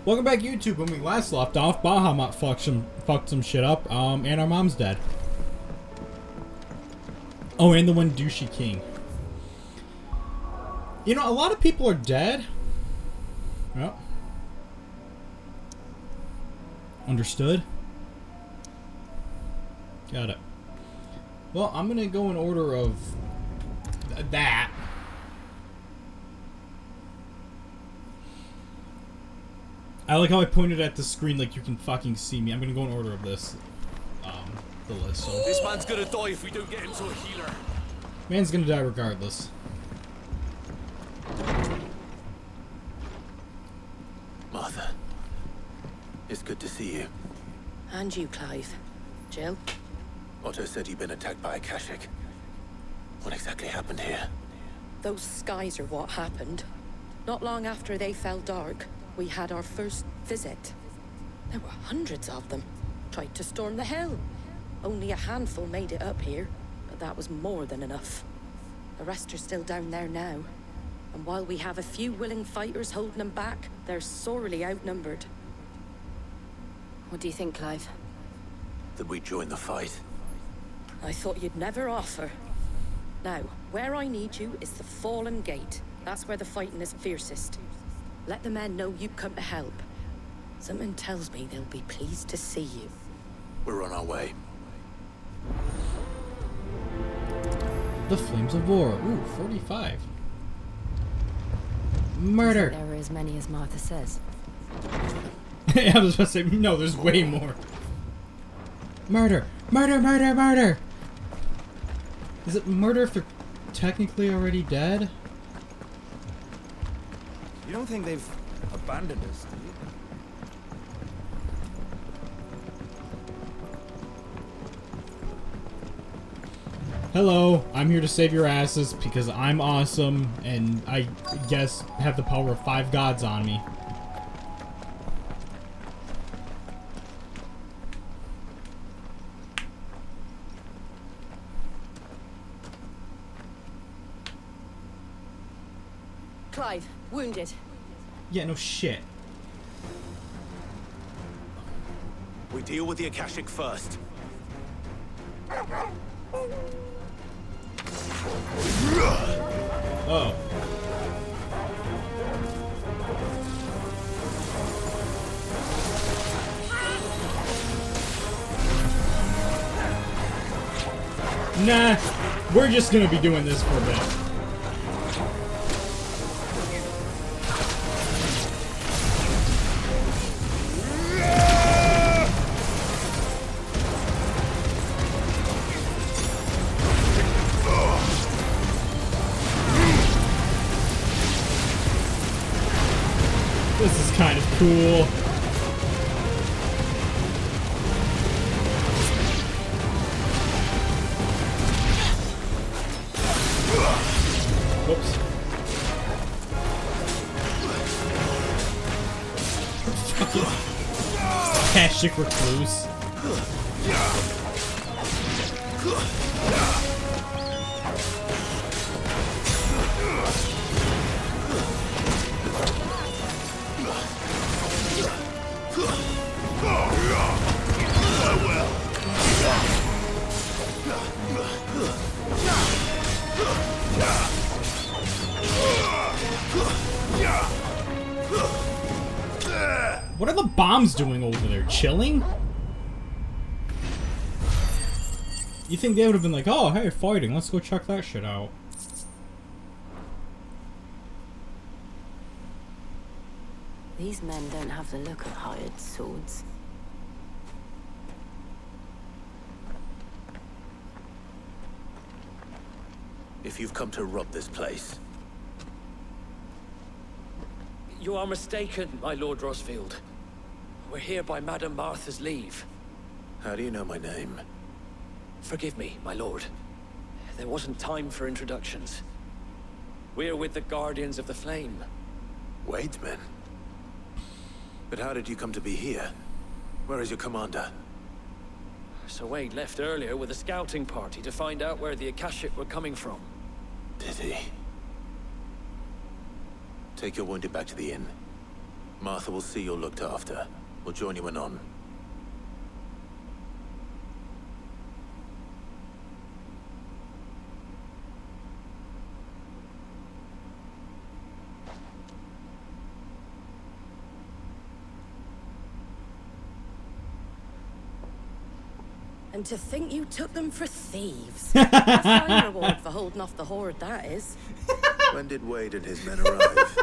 Welcome back, YouTube. When we last left off, Bahamut fucked some shit up, and our mom's dead. Oh, and the one douchey king. You know, a lot of people are dead. Well, understood. Got it. Well, I'm gonna go in order of that. I like how I pointed at the screen like you can fucking see me. I'm gonna go in order of this, the list. So. This man's gonna die if we don't get him to a healer. Man's gonna die regardless. Martha, it's good to see you. And you, Clive. Jill? Otto said you'd been attacked by a Akashic. What exactly happened here? Those skies are what happened. Not long after they fell dark, we had our first visit. There were hundreds of them. Tried to storm the hill. Only a handful made it up here, but that was more than enough. The rest are still down there now. And while we have a few willing fighters holding them back, they're sorely outnumbered. What do you think, Clive? That we join the fight? I thought you'd never offer. Now, where I need you is the Fallen Gate. That's where the fighting is fiercest. Let the men know you come to help. Something tells me they'll be pleased to see you. We're on our way. The Flames of War. Ooh, 45. Murder. There were as many as Martha says. Yeah, I was about to say, no, there's way more. Murder. Murder, murder, murder. Is it murder if they're technically already dead? You don't think they've abandoned us, do you? Hello, I'm here to save your asses because I'm awesome and I guess have the power of 5 gods on me. Clive, wounded. Yeah, no shit. We deal with the Akashic first. Oh. Nah, we're just gonna be doing this for a bit. This is kind of cool. Whoops. Akashic recluse. What are the bombs doing over there? Chilling? You think they would have been like, oh, hey, fighting, let's go check that shit out. These men don't have the look of hired swords. If you've come to rob this place, You are mistaken, my Lord Rosfield. We're here by Madame Martha's leave. how do you know my name? Forgive me, my lord. There wasn't time for introductions. We're with the Guardians of the Flame. Wade's men? But how did you come to be here? Where is your commander? Sir Wade left earlier with a scouting party to find out where the Akashic were coming from. Did he? Take your wounded back to the inn. Martha will see you're looked after. We'll join you anon. And to think you took them for thieves. That's my reward for holding off the horde, that is. When did Wade and his men arrive?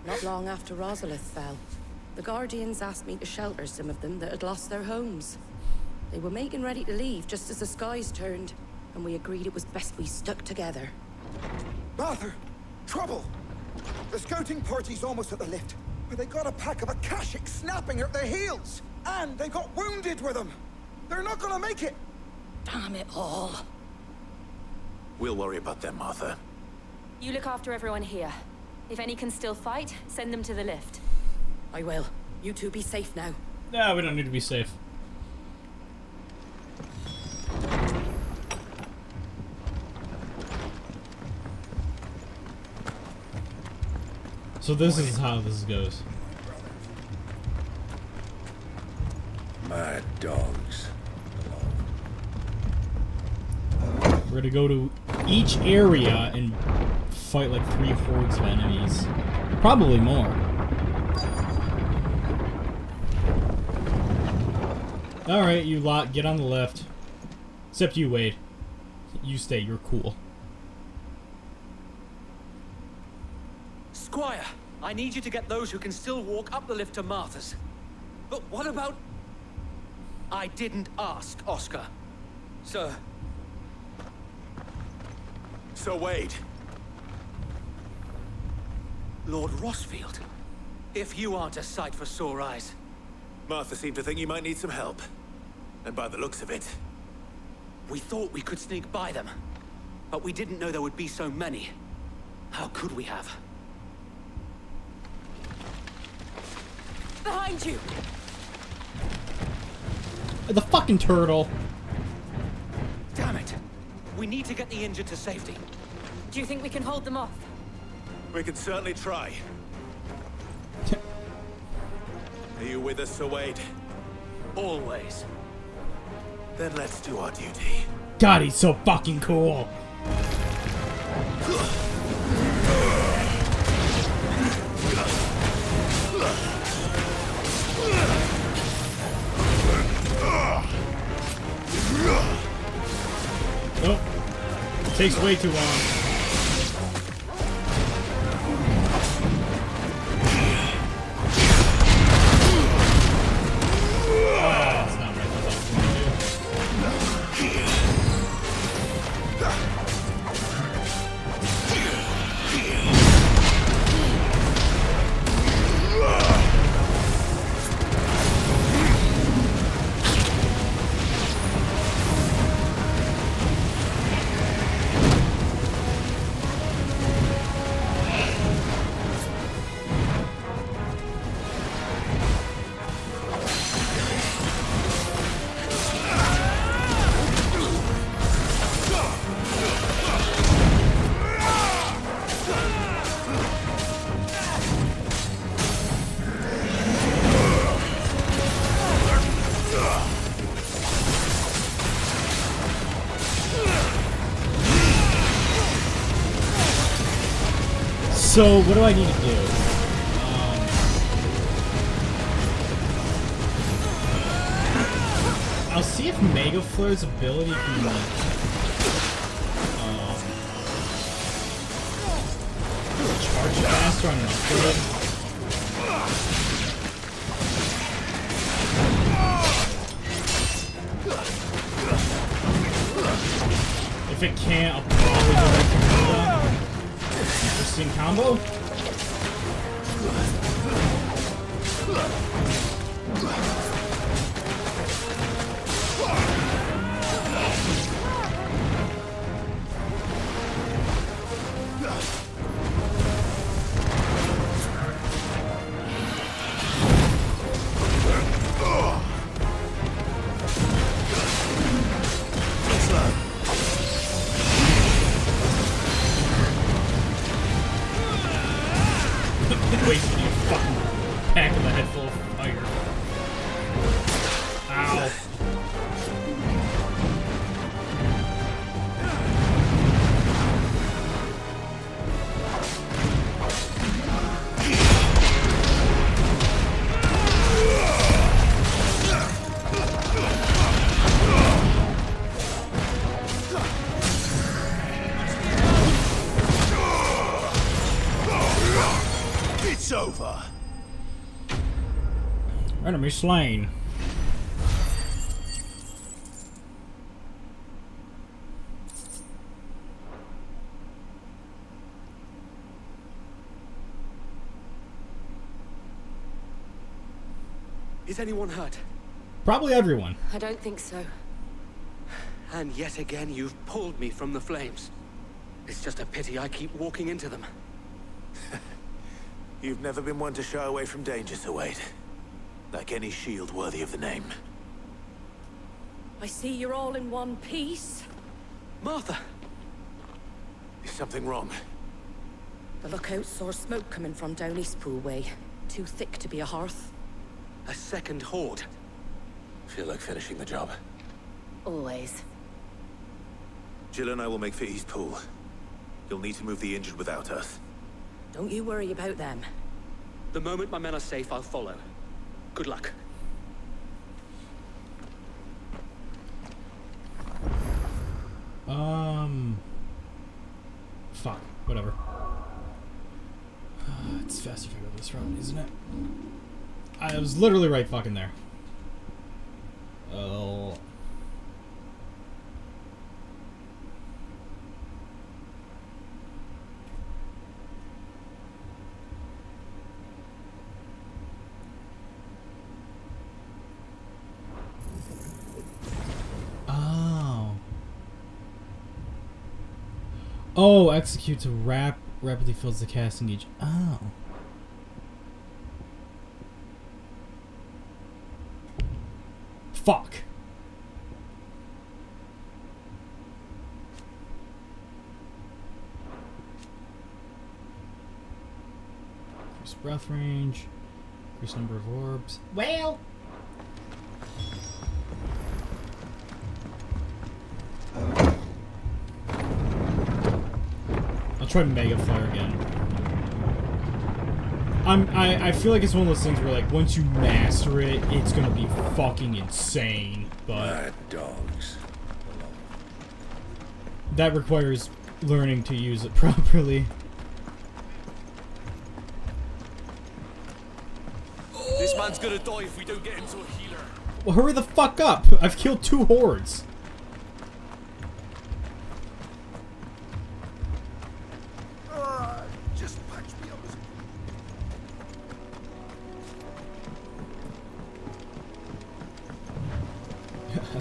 Not long after Rosalith fell. The Guardians asked me to shelter some of them that had lost their homes. They were making ready to leave just as the skies turned, and we agreed it was best we stuck together. Martha! Trouble! The scouting party's almost at the lift, but they got a pack of Akashics snapping at their heels! And they got wounded with them! They're not gonna make it! Damn it all. We'll worry about them, Martha. You look after everyone here. If any can still fight, send them to the lift. I will. You two be safe now. No, we don't need to be safe. So this is how this goes. Mad dogs. We're gonna go to each area and fight like 3 hordes of enemies. Probably more. Alright, you lot, get on the left. Except you, Wade. You stay, you're cool. Squire, I need you to get those who can still walk up the lift to Martha's. But what about... I didn't ask, Oscar. Sir. So Wade. Lord Rossfield. If you aren't a sight for sore eyes. Martha seemed to think you might need some help. And by the looks of it... We thought we could sneak by them. But we didn't know there would be so many. How could we have? Behind you! The fucking turtle. Damn it! We need to get the injured to safety. Do you think we can hold them off? We can certainly try. Are you with us, Sir Wade? Always. Then let's do our duty. God, he's so fucking cool. Oh, takes way too long. That's not right. That's what I was gonna do. So, what do I need to do? I'll see if Mega Flare's ability can, like, charge faster on an upgrade. If it can't, I'll probably go back to Mega. Interesting combo. head full of fire. Ow. It's over. Enemy slain. Is anyone hurt? Probably everyone. I don't think so. And yet again, you've pulled me from the flames. It's just a pity I keep walking into them. You've never been one to shy away from danger, Sir Wade. Like any shield worthy of the name. I see you're all in one piece. Martha! Is something wrong? The lookout saw smoke coming from down Eastpool way. Too thick to be a hearth. A second horde. Feel like finishing the job. Always. Jill and I will make for Eastpool. You'll need to move the injured without us. Don't you worry about them. The moment my men are safe, I'll follow. Good luck. Fuck. Whatever. It's faster if I go this route, isn't it? I was literally right fucking there. Oh. Oh, executes a rapidly fills the casting gauge. Oh. Fuck. Increase breath range. Increase number of orbs. Well. I'll try Mega Flare again. I feel like it's one of those things where, like, once you master it, it's gonna be fucking insane. But Mad dogs. that requires learning to use it properly. This man's gonna die if we don't get him to a healer. Well, hurry the fuck up! I've killed 2 hordes. Just patch me up.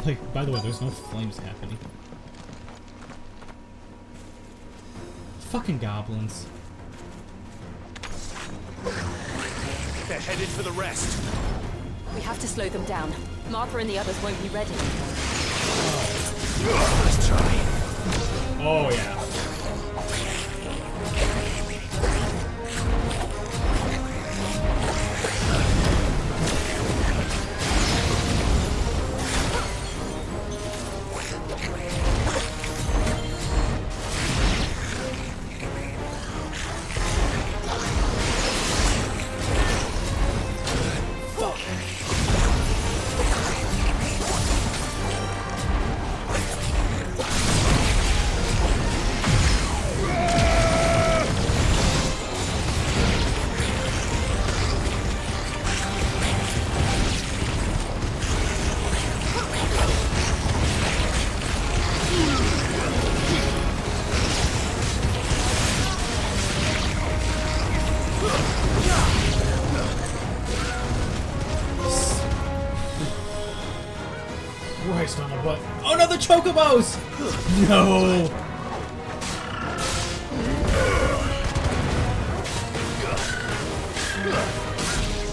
Like, by the way, there's no flames happening. Fucking goblins. They're headed for the rest. We have to slow them down. Martha and the others won't be ready. Let's try. Oh, yeah. Christ on the butt. Oh no, the chocobos! No!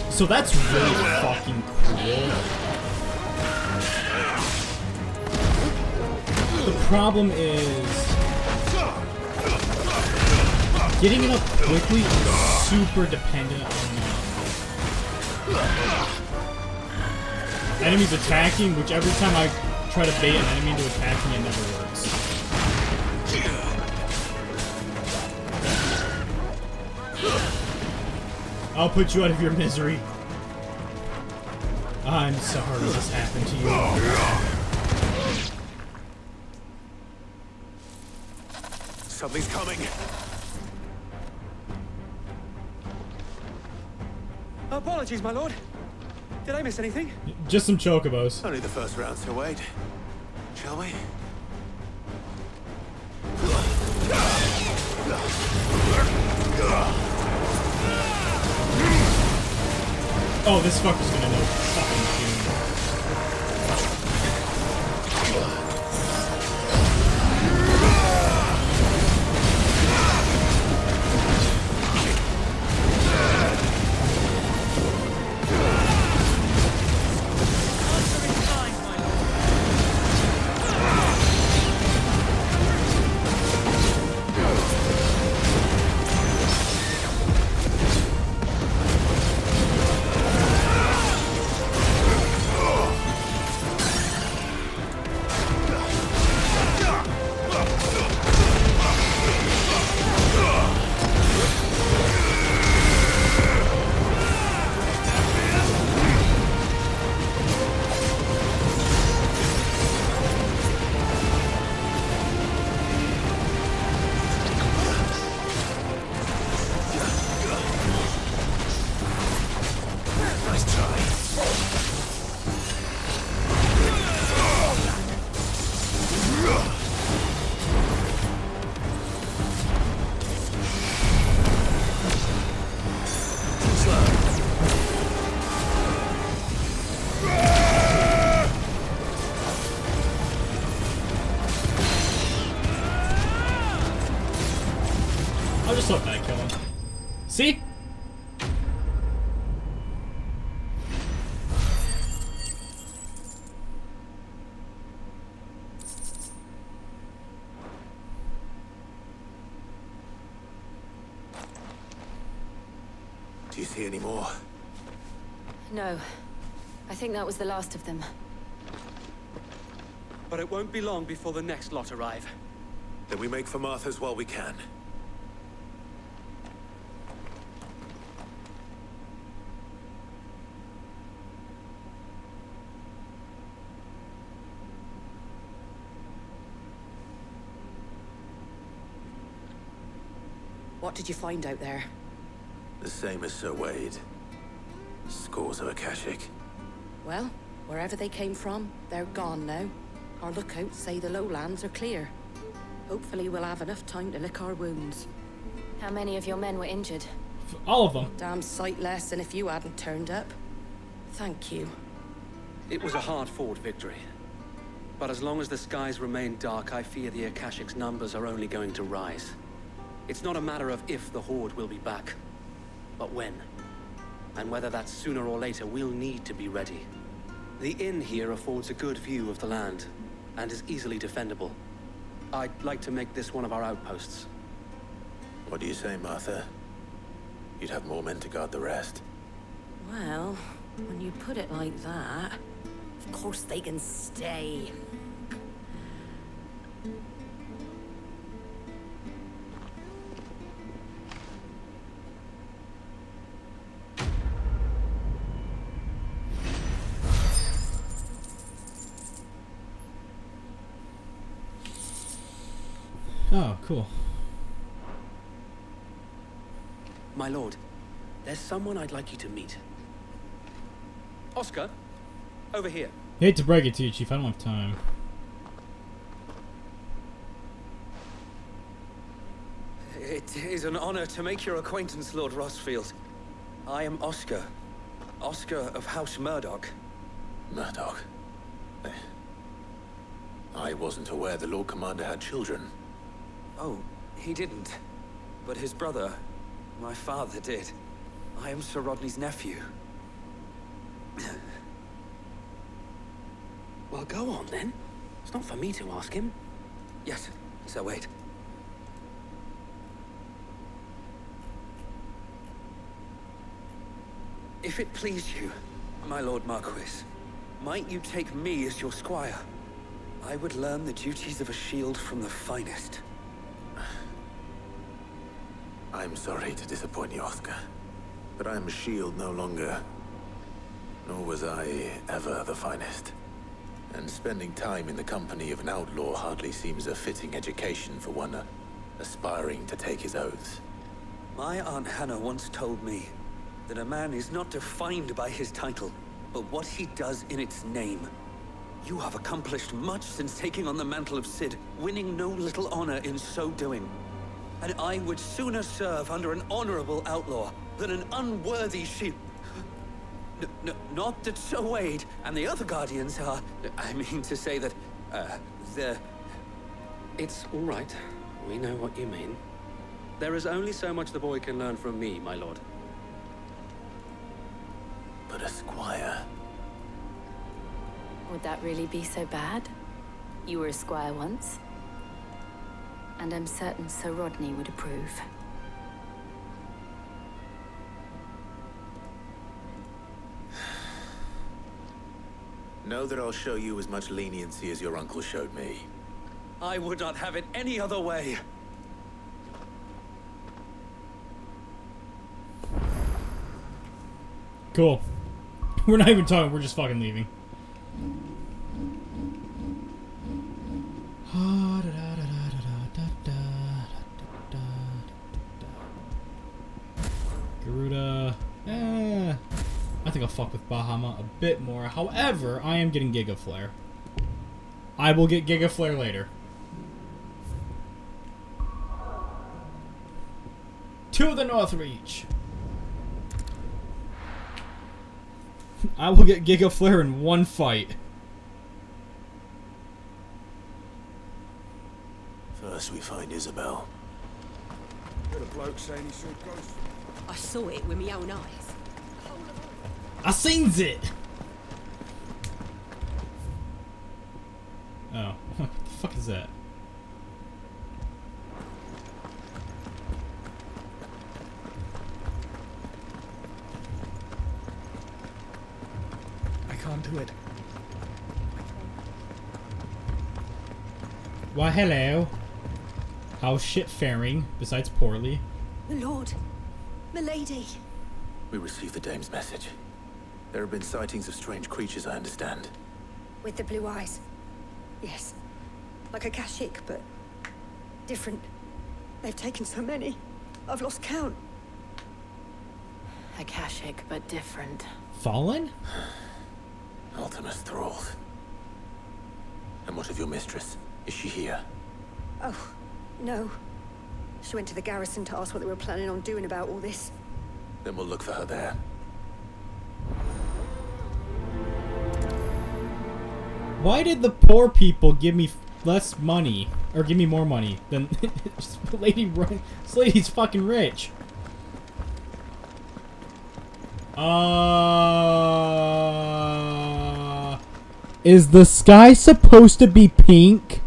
So that's really fucking cool. The problem is getting it up quickly is super dependent on enemies attacking, which every time I try to bait an enemy into attacking, it never works. I'll put you out of your misery. I'm sorry this happened to you. Something's coming. Apologies, my lord. Did I miss anything? Just some chocobos. Only the first round, so wait. Shall we? Oh, this fucker's gonna know fucking tune. I'll just let that kill him. See? Do you see any more? No. I think that was the last of them. But it won't be long before the next lot arrive. Then we make for Martha's while we can. What did you find out there? The same as Sir Wade. Scores of Akashic. Well, wherever they came from, they're gone now. Our lookouts say the lowlands are clear. Hopefully we'll have enough time to lick our wounds. How many of your men were injured? All of them. Damn sight less than if you hadn't turned up. Thank you. It was a hard-fought victory. But as long as the skies remain dark, I fear the Akashic's numbers are only going to rise. It's not a matter of if the Horde will be back, but when. And whether that's sooner or later, we'll need to be ready. The inn here affords a good view of the land, and is easily defendable. I'd like to make this one of our outposts. What do you say, Martha? You'd have more men to guard the rest. Well, when you put it like that, of course they can stay. Oh, cool. My lord, there's someone I'd like you to meet. Oscar, over here. Hate to break it to you, Chief. I don't have time. It is an honor to make your acquaintance, Lord Rossfield. I am Oscar. Oscar of House Murdoch. Murdoch? I wasn't aware the Lord Commander had children. Oh, he didn't. But his brother, my father, did. I am Sir Rodney's nephew. Well, go on then. It's not for me to ask him. Yes, Sir Wade. If it please you, my Lord Marquis, Might you take me as your squire? I would learn the duties of a shield from the finest. I'm sorry to disappoint you, Oscar, but I am a shield no longer. Nor was I ever the finest. And spending time in the company of an outlaw hardly seems a fitting education for one aspiring to take his oaths. My Aunt Hannah once told me that a man is not defined by his title, but what he does in its name. You have accomplished much since taking on the mantle of Cid, winning no little honor in so doing. And I would sooner serve under an honorable outlaw than an unworthy shield. Not that Sir Wade and the other Guardians are... I mean to say that, they're... It's all right. We know what you mean. There is only so much the boy can learn from me, my lord. But a squire... Would that really be so bad? You were a squire once. And I'm certain Sir Rodney would approve. Know that I'll show you as much leniency as your uncle showed me. I would not have it any other way. Cool. We're not even talking, we're just fucking leaving. Garuda. I think I'll fuck with Bahama a bit more. However, I am getting Giga Flare. I will get Giga Flare later. To the North Reach. I will get Giga Flare in one fight. First we find Isabel. Got a bloke saying he saw ghosts. I saw it with my own eyes. I seen it! Oh, what the fuck is that? I can't do it. Why, hello. How's shit faring, besides poorly? My lord. Milady. We received the dame's message. There have been sightings of strange creatures, I understand. With the blue eyes. Yes. Like a Kashik, but different. They've taken so many. I've lost count. Akashic, but different. Fallen? Ultimus thralls. And what of your mistress? Is she here? Oh, no. She went to the garrison to ask what they were planning on doing about all this. Then we'll look for her there. Why did the poor people give me less money, or give me more money than this lady's fucking rich? Is the sky supposed to be pink?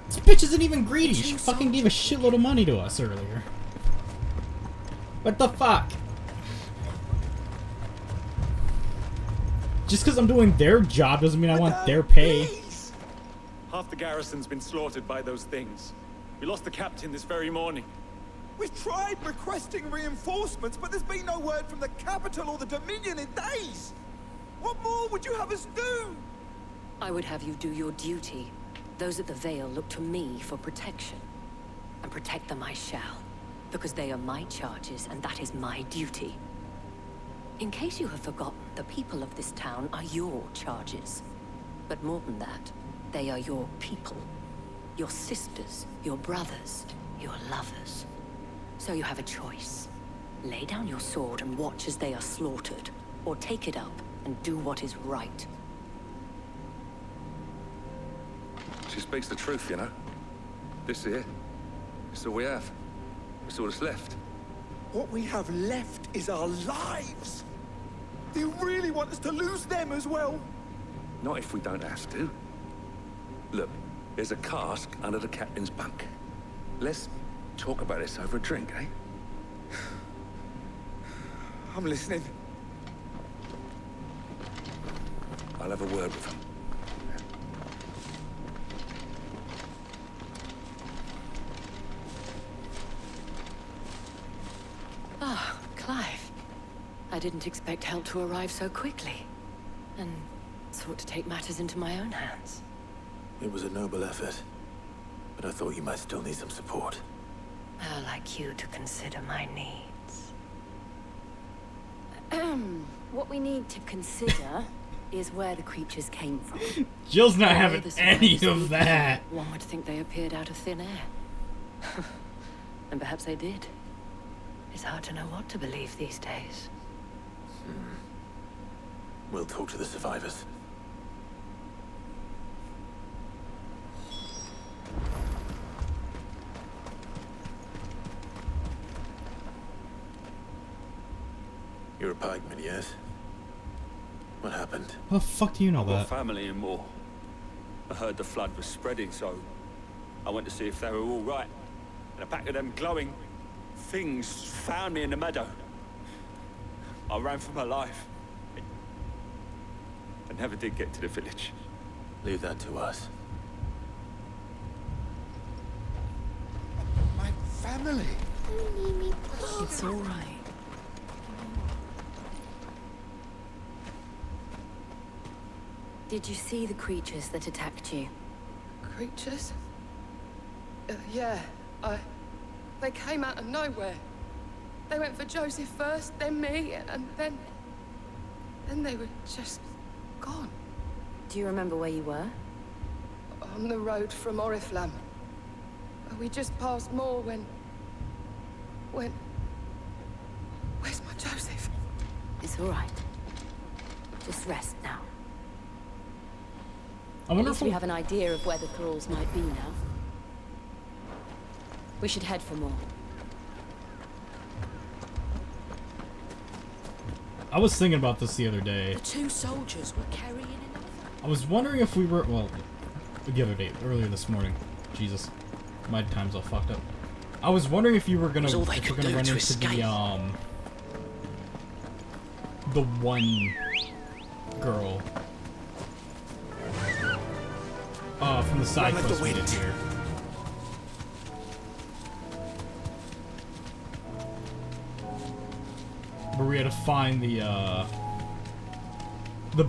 This bitch isn't even greedy. She fucking gave a shitload of money to us earlier. What the fuck? Just because I'm doing their job doesn't mean I want their pay. Please. Half the garrison's been slaughtered by those things. We lost the captain this very morning. We've tried requesting reinforcements, but there's been no word from the capital or the Dominion in days. What more would you have us do? I would have you do your duty. Those at the Vale look to me for protection. And protect them I shall. Because they are my charges, and that is my duty. In case you have forgotten, the people of this town are your charges. But more than that, they are your people. Your sisters, your brothers, your lovers. So you have a choice. Lay down your sword and watch as they are slaughtered, or take it up and do what is right. She speaks the truth, you know. This here, it's all we have. It's all that's left. What we have left is our lives. Do you really want us to lose them as well? Not if we don't have to. Look, there's a cask under the captain's bunk. Let's talk about this over a drink, eh? I'm listening. I'll have a word with him. Ah, Clive. I didn't expect help to arrive so quickly. And sought to take matters into my own hands. It was a noble effort, but I thought you might still need some support. I'd like you to consider my needs. What we need to consider is where the creatures came from. Jill's not The way having the any survivors of speak, that. One would think they appeared out of thin air. And perhaps they did. It's hard to know what to believe these days. We'll talk to the survivors. You're a pikeman, yes? What happened? How the fuck do you know I've got that? family in Moor. I heard the flood was spreading, so I went to see if they were all right. And a pack of them glowing things found me in the meadow. I ran for my life. I never did get to the village. Leave that to us. My family. It's all right. Did you see the creatures that attacked you? Creatures? Yeah, they came out of nowhere. They went for Joseph first, then me, and then they were just gone. Do you remember where you were? On the road from Oriflamme. We just passed Moor when... Where's my Joseph? It's all right. Just rest now. I wonder At if least we have an idea of where the thralls might be now. We should head for more. I was thinking about this the other day. The two soldiers were carrying another. I was wondering if we were, well, the other day, earlier this morning. Jesus, my time's all fucked up. I was wondering if you were gonna, It was all they if we're could gonna do run to into escape. the one girl. From the side Run like quest the we did wind. here. Where we had to find the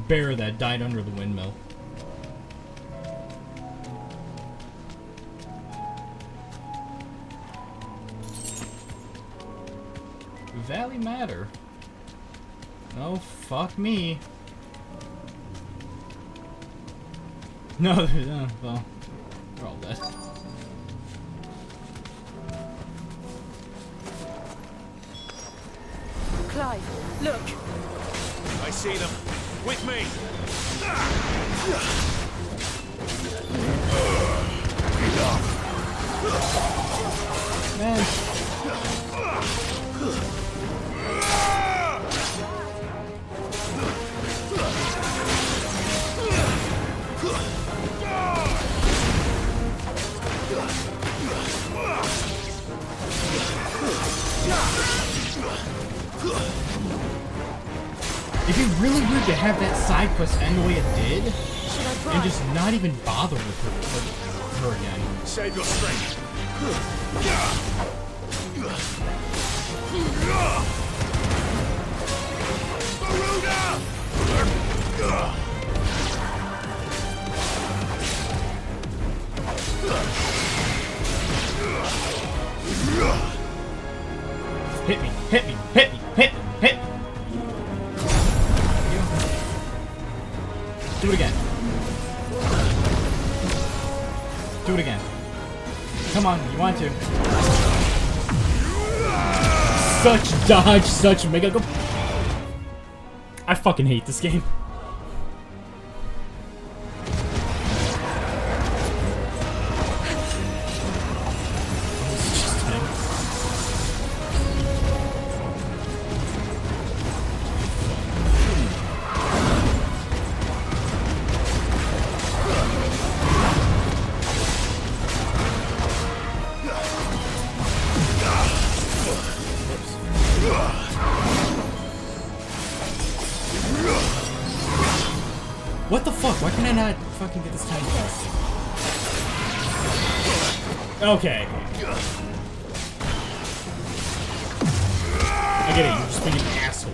bear that died under the windmill. Valley Matter. Oh, fuck me. No, well, they're all dead. Clive, look! I see them. With me. Man. It'd be really weird to have that side quest end the way it did, and just not even bother with her again. Save your strength. Hit me, hit me, hit me, hit me, hit me. Do it again. Do it again. Come on, you want to. Such dodge, such mega go. I fucking hate this game. What the fuck? Why can I not fucking get this tiny car? Okay. I get it, you're just being an asshole.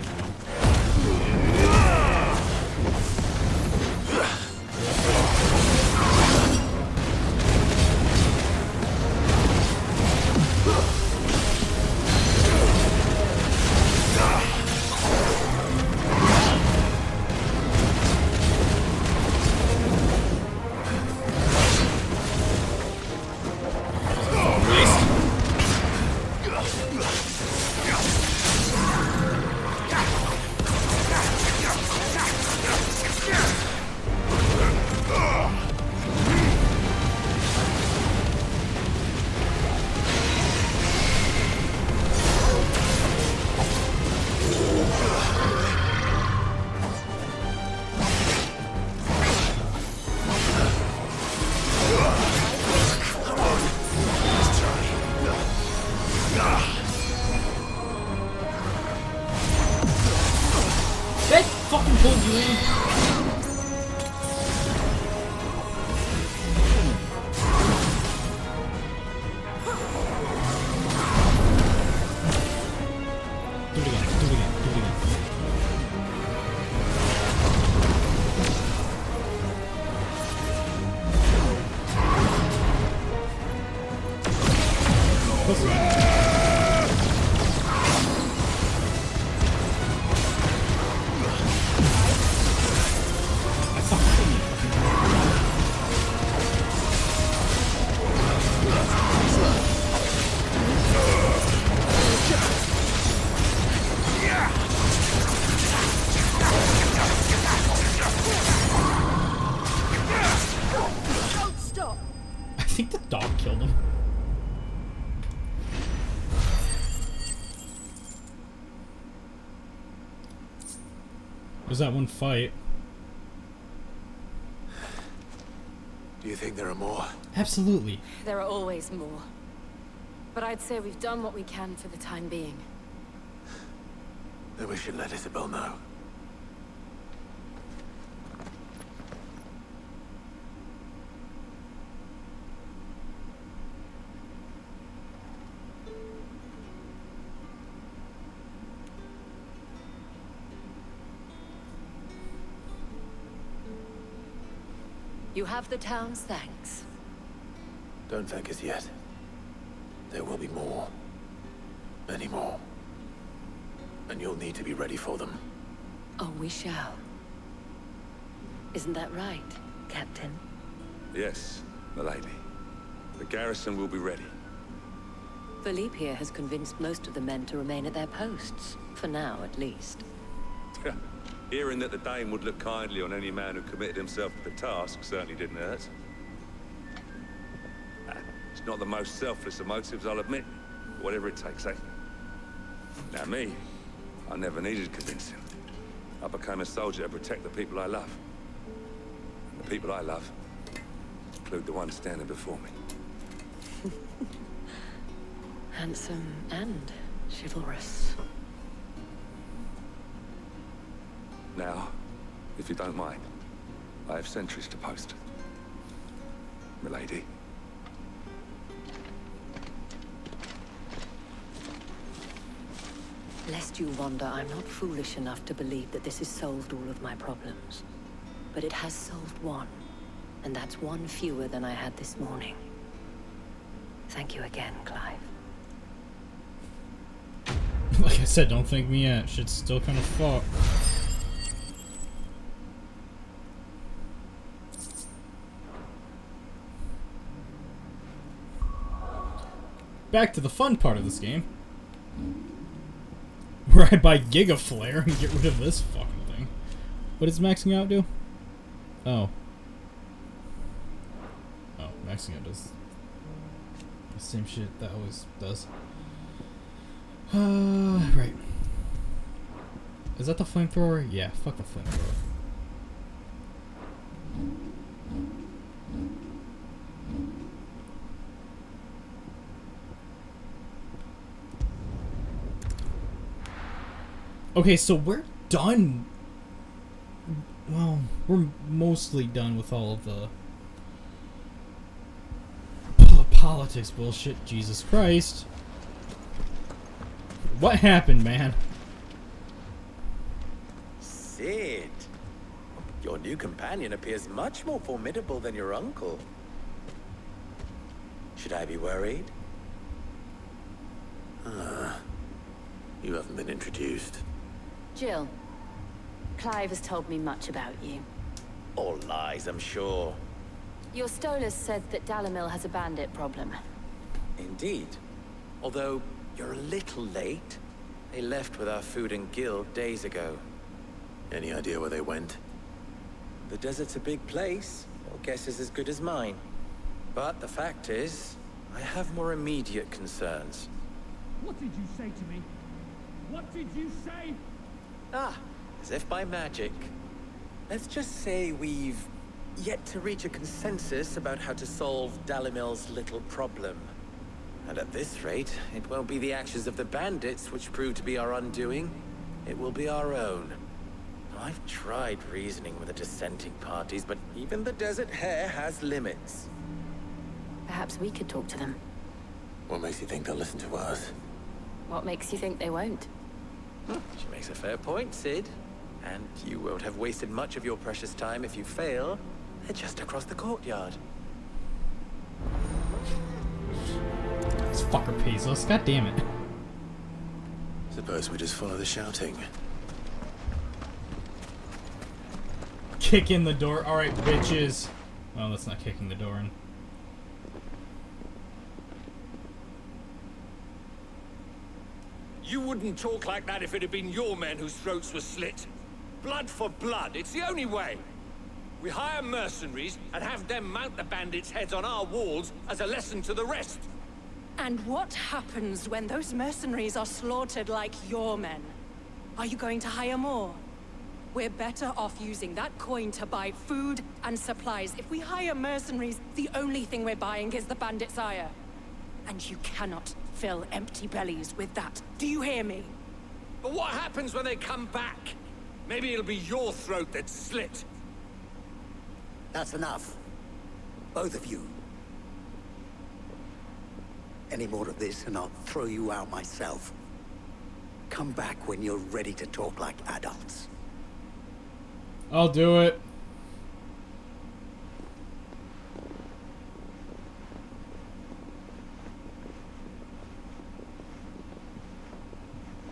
That fucking pulls you in. Do it again, do it again, do it again. Close enough. I think the dog killed him. There's that one fight. Do you think there are more? Absolutely. There are always more. But I'd say we've done what we can for the time being. Then we should let Isabel know. You have the town's thanks. Don't thank us yet. There will be more. Many more. And you'll need to be ready for them. Oh, we shall. Isn't that right, Captain? Yes, milady. The garrison will be ready. Philippe here has convinced most of the men to remain at their posts. For now, at least. Hearing that the Dane would look kindly on any man who committed himself to the task certainly didn't hurt. It's not the most selfless of motives, I'll admit. Whatever it takes, eh? Now me, I never needed convincing. I became a soldier to protect the people I love. And the people I love include the one standing before me. Handsome and chivalrous. Now, if you don't mind, I have sentries to post. Milady. Lest you wonder, I'm not foolish enough to believe that this has solved all of my problems. But it has solved one, and that's one fewer than I had this morning. Thank you again, Clive. Like I said, don't thank me yet. Shit's still kind of fucked. Back to the fun part of this game. Where I buy Giga Flare and get rid of this fucking thing. What does maxing out do? Oh. Oh, maxing out does the same shit that always does. Right. Is that the flamethrower? Yeah, fuck the flamethrower. Okay, so we're done. well, we're mostly done with all of the politics bullshit. Jesus Christ. What happened, man? Sid, your new companion appears much more formidable than your uncle. Should I be worried? You haven't been introduced. Jill, Clive has told me much about you. All lies, I'm sure. Your Stolas said that Dalamil has a bandit problem. Indeed. Although, you're a little late. They left with our food and guild days ago. Any idea where they went? The desert's a big place. Your guess is as good as mine. But the fact is, I have more immediate concerns. What did you say to me? What did you say? Ah, as if by magic. Let's just say we've yet to reach a consensus about how to solve Dalamil's little problem. And at this rate, it won't be the actions of the bandits which prove to be our undoing. It will be our own. I've tried reasoning with the dissenting parties, but even the Desert Hare has limits. Perhaps we could talk to them. What makes you think they'll listen to us? What makes you think they won't? She makes a fair point, Sid. And you won't have wasted much of your precious time if you fail. They're just across the courtyard. This fucker Pesos, god damn it. Suppose we just follow the shouting. Kick in the door. Alright, bitches. Well, that's not kicking the door in. You wouldn't talk like that if it had been your men whose throats were slit. Blood for blood, it's the only way. We hire mercenaries and have them mount the bandits' heads on our walls as a lesson to the rest. And what happens when those mercenaries are slaughtered like your men? Are you going to hire more? We're better off using that coin to buy food and supplies. If we hire mercenaries, the only thing we're buying is the bandits' ire. And you cannot fill empty bellies with that. Do you hear me? But what happens when they come back? Maybe it'll be your throat that's slit. That's enough. Both of you. Any more of this and I'll throw you out myself. Come back when you're ready to talk like adults. I'll do it.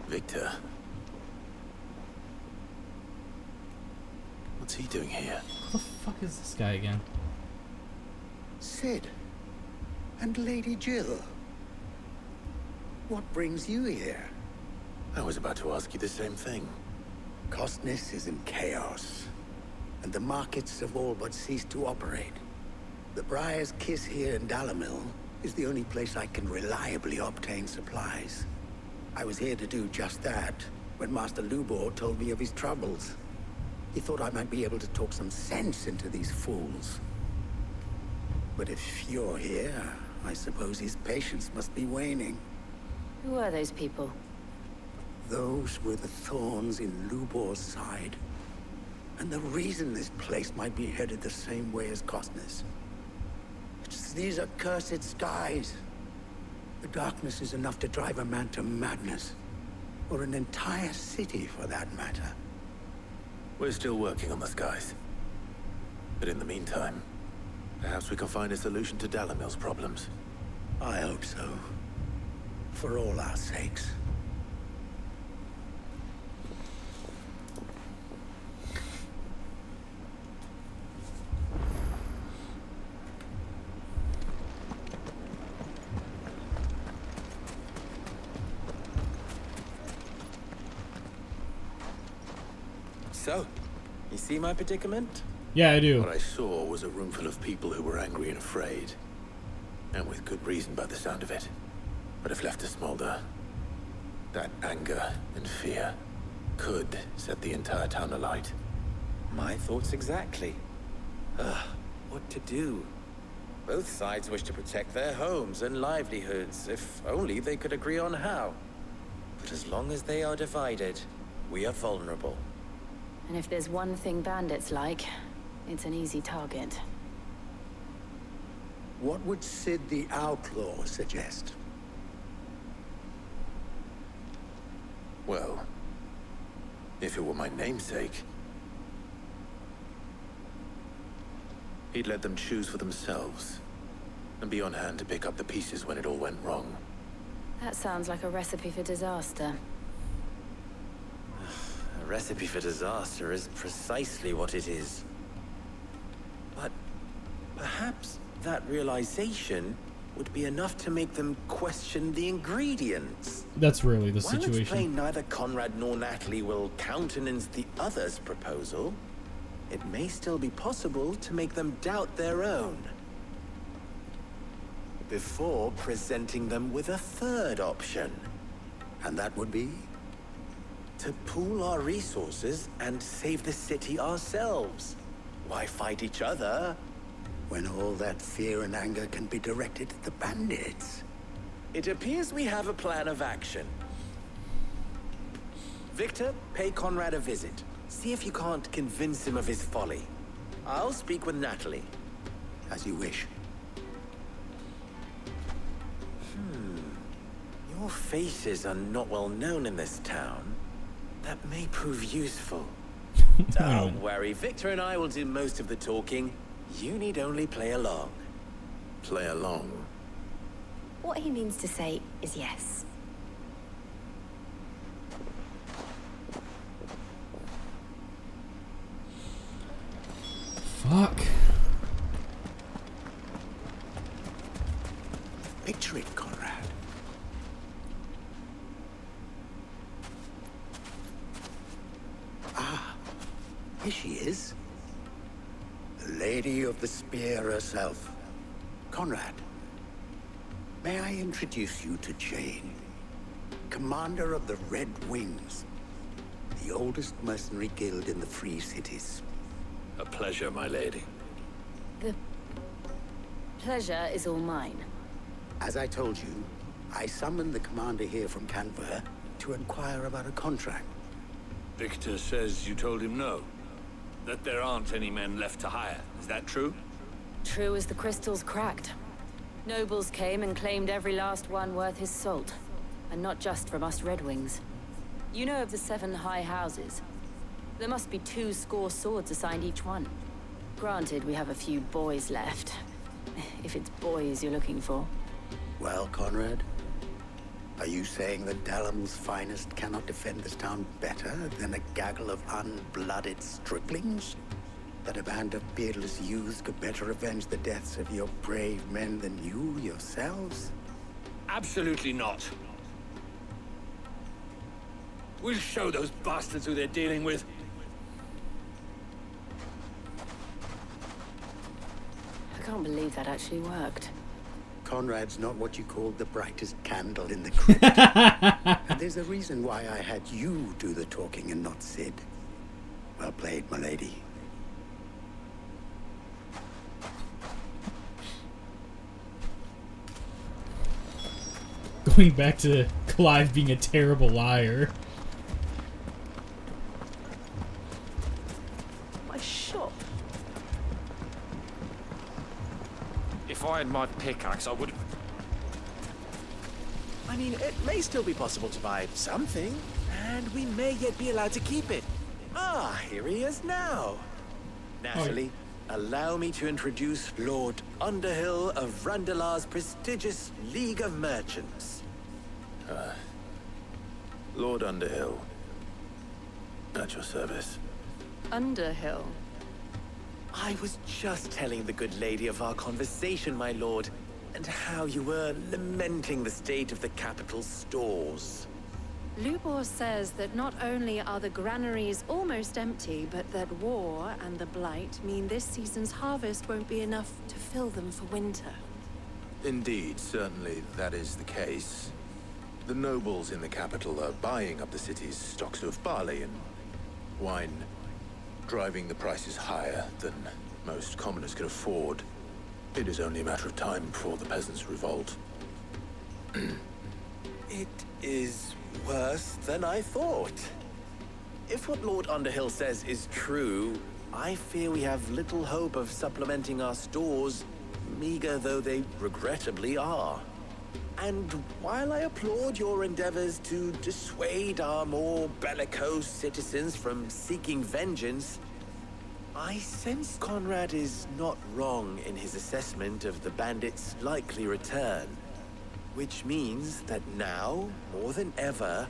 Victor. What's he doing here? Who the fuck is this guy again? Sid. And Lady Jill. What brings you here? I was about to ask you the same thing. Costness is in chaos, and the markets have all but ceased to operate. The Briar's Kiss here in Dalamil is the only place I can reliably obtain supplies. I was here to do just that when Master Lubor told me of his troubles. He thought I might be able to talk some sense into these fools. But if you're here, I suppose his patience must be waning. Who are those people? Those were the thorns in Lubor's side. And the reason this place might be headed the same way as Costness. It's these accursed skies. The darkness is enough to drive a man to madness. Or an entire city, for that matter. We're still working on the skies. But in the meantime, perhaps we can find a solution to Dalamil's problems. I hope so. For all our sakes. So, you see my predicament? Yeah, I do. What I saw was a room full of people who were angry and afraid. And with good reason by the sound of it. But if left to smolder, that anger and fear could set the entire town alight. My thoughts exactly. What to do? Both sides wish to protect their homes and livelihoods, if only they could agree on how. But as long as they are divided, we are vulnerable. And if there's one thing bandits like, it's an easy target. What would Sid the Outlaw suggest? Well, if it were my namesake, he'd let them choose for themselves, and be on hand to pick up the pieces when it all went wrong. That sounds like a recipe for disaster. A recipe for disaster is precisely what it is. But perhaps that realization would be enough to make them question the ingredients. That's really the While it's situation. plain neither Conrad nor Natalie will countenance the other's proposal, it may still be possible to make them doubt their own. Before presenting them with a third option. And that would be? To pool our resources and save the city ourselves. Why fight each other? When all that fear and anger can be directed at the bandits. It appears we have a plan of action. Victor, pay Conrad a visit. See if you can't convince him of his folly. I'll speak with Natalie. As you wish. Your faces are not well known in this town. That may prove useful. Don't worry, Victor and I will do most of the talking. You need only play along. Play along? What he means to say is yes. Fuck. Picture it, Conrad. Ah, here she is. The Lady of the Spear herself. Conrad, may I introduce you to Jane, commander of the Red Wings, the oldest mercenary guild in the Free Cities. A pleasure, my lady. The pleasure is all mine. As I told you, I summoned the commander here from Canver to inquire about a contract. Victor says you told him no. That there aren't any men left to hire. Is that true? True as the crystals cracked. Nobles came and claimed every last one worth his salt. And not just from us Red Wings. You know of the 7 high houses. There must be 2 score swords assigned each one. Granted, we have a few boys left. If it's boys you're looking for. Well, Conrad, are you saying that Dalam's finest cannot defend this town better than a gaggle of unblooded striplings? That a band of beardless youths could better avenge the deaths of your brave men than you yourselves? Absolutely not. We'll show those bastards who they're dealing with. I can't believe that actually worked. Conrad's not what you call the brightest candle in the crypt. And there's a reason why I had you do the talking and not Sid. Well played, my lady. Going back to Clive being a terrible liar. My shop. If I had my pickaxe, I would. I mean, it may still be possible to buy something, and we may yet be allowed to keep it. Ah, here he is now. Natalie, allow me to introduce Lord Underhill of Randalar's prestigious League of Merchants. Lord Underhill. At your service. Underhill. I was just telling the good lady of our conversation, my lord, and how you were lamenting the state of the capital's stores. Lubor says that not only are the granaries almost empty, but that war and the Blight mean this season's harvest won't be enough to fill them for winter. Indeed, certainly that is the case. The nobles in the capital are buying up the city's stocks of barley and wine, driving the prices higher than most commoners can afford. It is only a matter of time before the peasants revolt. It is worse than I thought. If what Lord Underhill says is true, I fear we have little hope of supplementing our stores, meager though they regrettably are. And while I applaud your endeavors to dissuade our more bellicose citizens from seeking vengeance, I sense Conrad is not wrong in his assessment of the bandits' likely return. Which means that now, more than ever,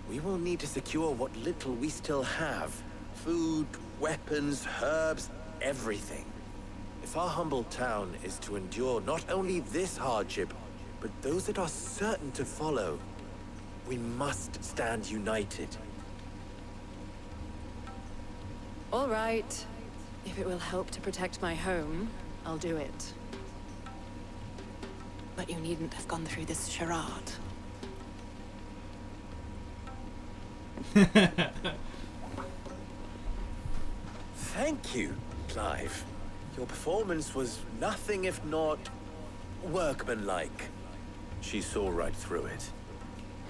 we will need to secure what little we still have. Food, weapons, herbs, everything. If our humble town is to endure not only this hardship, but those that are certain to follow, we must stand united. All right. If it will help to protect my home, I'll do it. But you needn't have gone through this charade. Thank you, Clive. Your performance was nothing if not workmanlike. She saw right through it.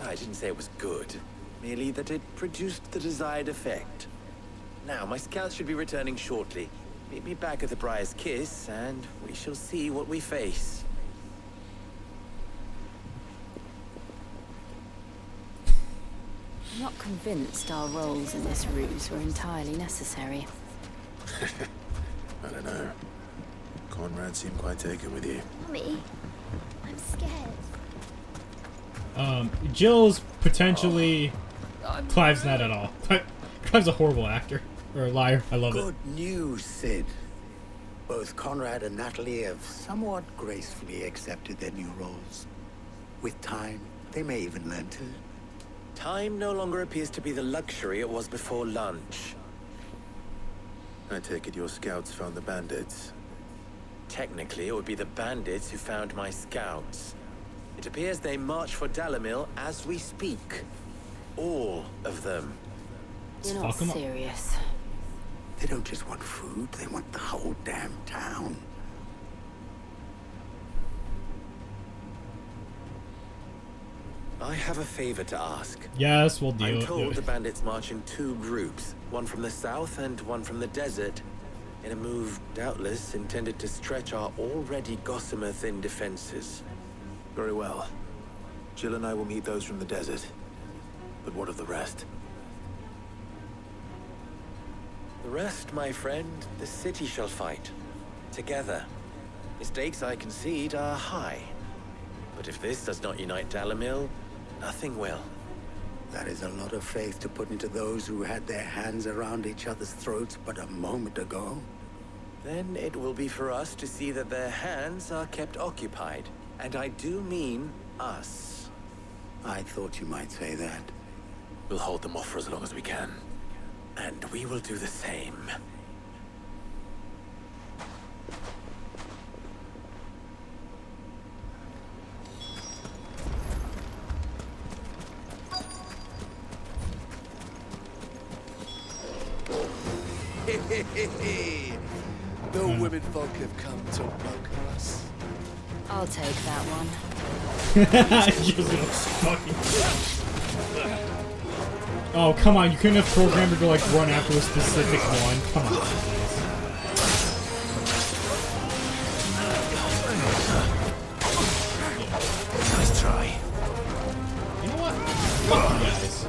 I didn't say it was good, merely that it produced the desired effect. Now, my scouts should be returning shortly. Meet me back at the Briar's Kiss, and we shall see what we face. I'm not convinced our roles in this ruse were entirely necessary. I don't know. Conrad seemed quite taken with you. Mummy, I'm scared. Jill's potentially... Clive's not at all. Clive's a horrible actor. Or a liar. I love it. Good news, Sid. Both Conrad and Natalie have somewhat gracefully accepted their new roles. With time, they may even learn to... Time no longer appears to be the luxury it was before lunch. I take it your scouts found the bandits. Technically, it would be the bandits who found my scouts. It appears they march for Dalimil as we speak. All of them. You're not serious. They don't just want food, they want the whole damn town. I have a favor to ask. Yes, we'll do it. I'm told the bandits march in two groups, one from the south and one from the desert, in a move doubtless intended to stretch our already gossamer-thin defenses. Very well. Jill and I will meet those from the desert. But what of the rest? The rest, my friend, the city shall fight. Together. The stakes, I concede, are high. But if this does not unite Dalimil, nothing will. That is a lot of faith to put into those who had their hands around each other's throats but a moment ago. Then it will be for us to see that their hands are kept occupied. And I do mean us. I thought you might say that. We'll hold them off for as long as we can. And we will do the same. The women folk have come to welcome us. I'll take that one. Oh, come on. You couldn't have programmed her to, like, run after a specific one. Come on. Nice try. You know what? Fuck you guys.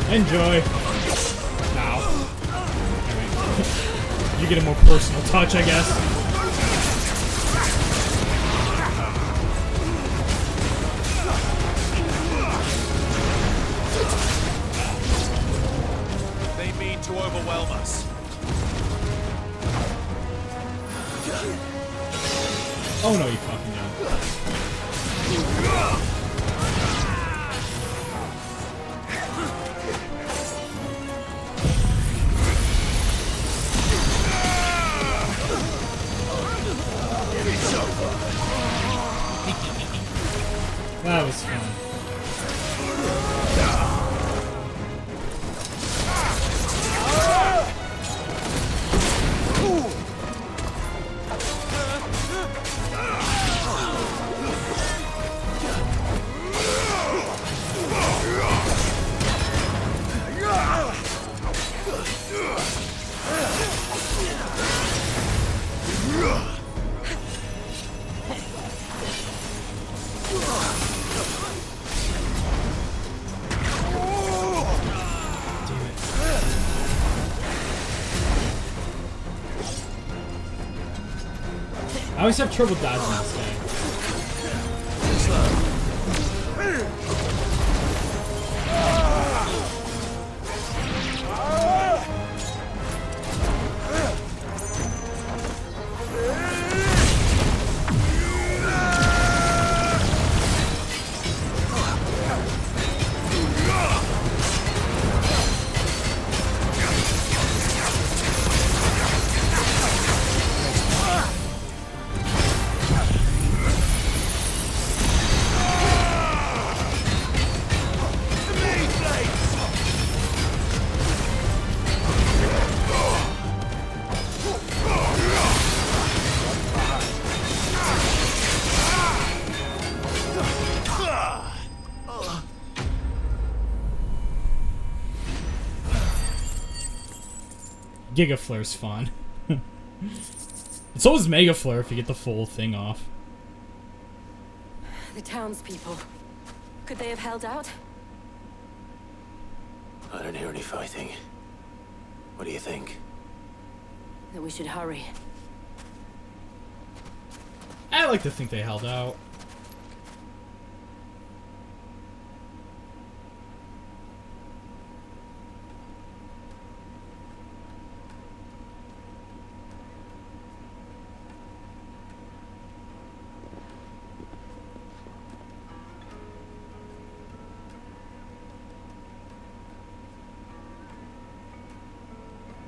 Enjoy. Now. You get a more personal touch, I guess. They mean to overwhelm us. Oh no, you fucking don't. That was fun. always have trouble dodging this guy. Giga Flare's fun. It's always Mega Flare if you get the full thing off. The townspeople. Could they have held out? I don't hear any fighting. What do you think? That we should hurry. I like to think they held out.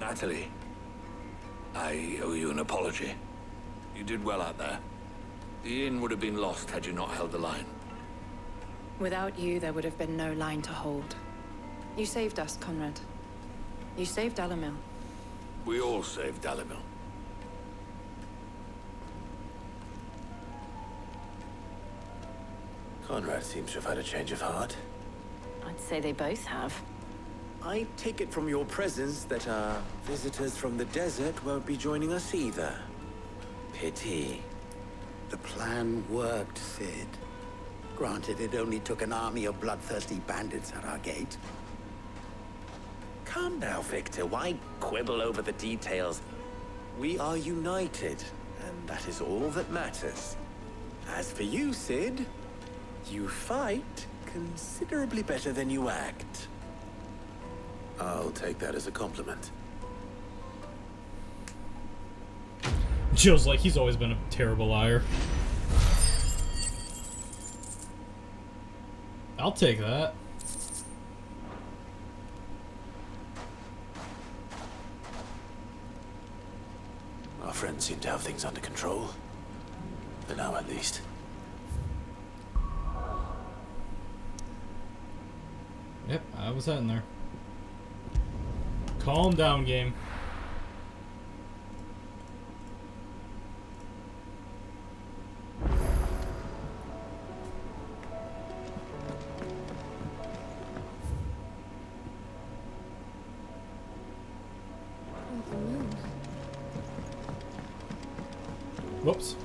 Natalie, I owe you an apology. You did well out there. The inn would have been lost had you not held the line. Without you, there would have been no line to hold. You saved us, Conrad. You saved Dalimil. We all saved Dalimil. Conrad seems to have had a change of heart. I'd say they both have. I take it from your presence that our visitors from the desert won't be joining us either. Pity. The plan worked, Sid. Granted, it only took an army of bloodthirsty bandits at our gate. Calm now, Victor. Why quibble over the details? We are united, and that is all that matters. As for you, Sid, you fight considerably better than you act. I'll take that as a compliment. Jill's like, he's always been a terrible liar. I'll take that. Our friends seem to have things under control. For now, at least. Yep, I was in there. Calm down, game. Whoops.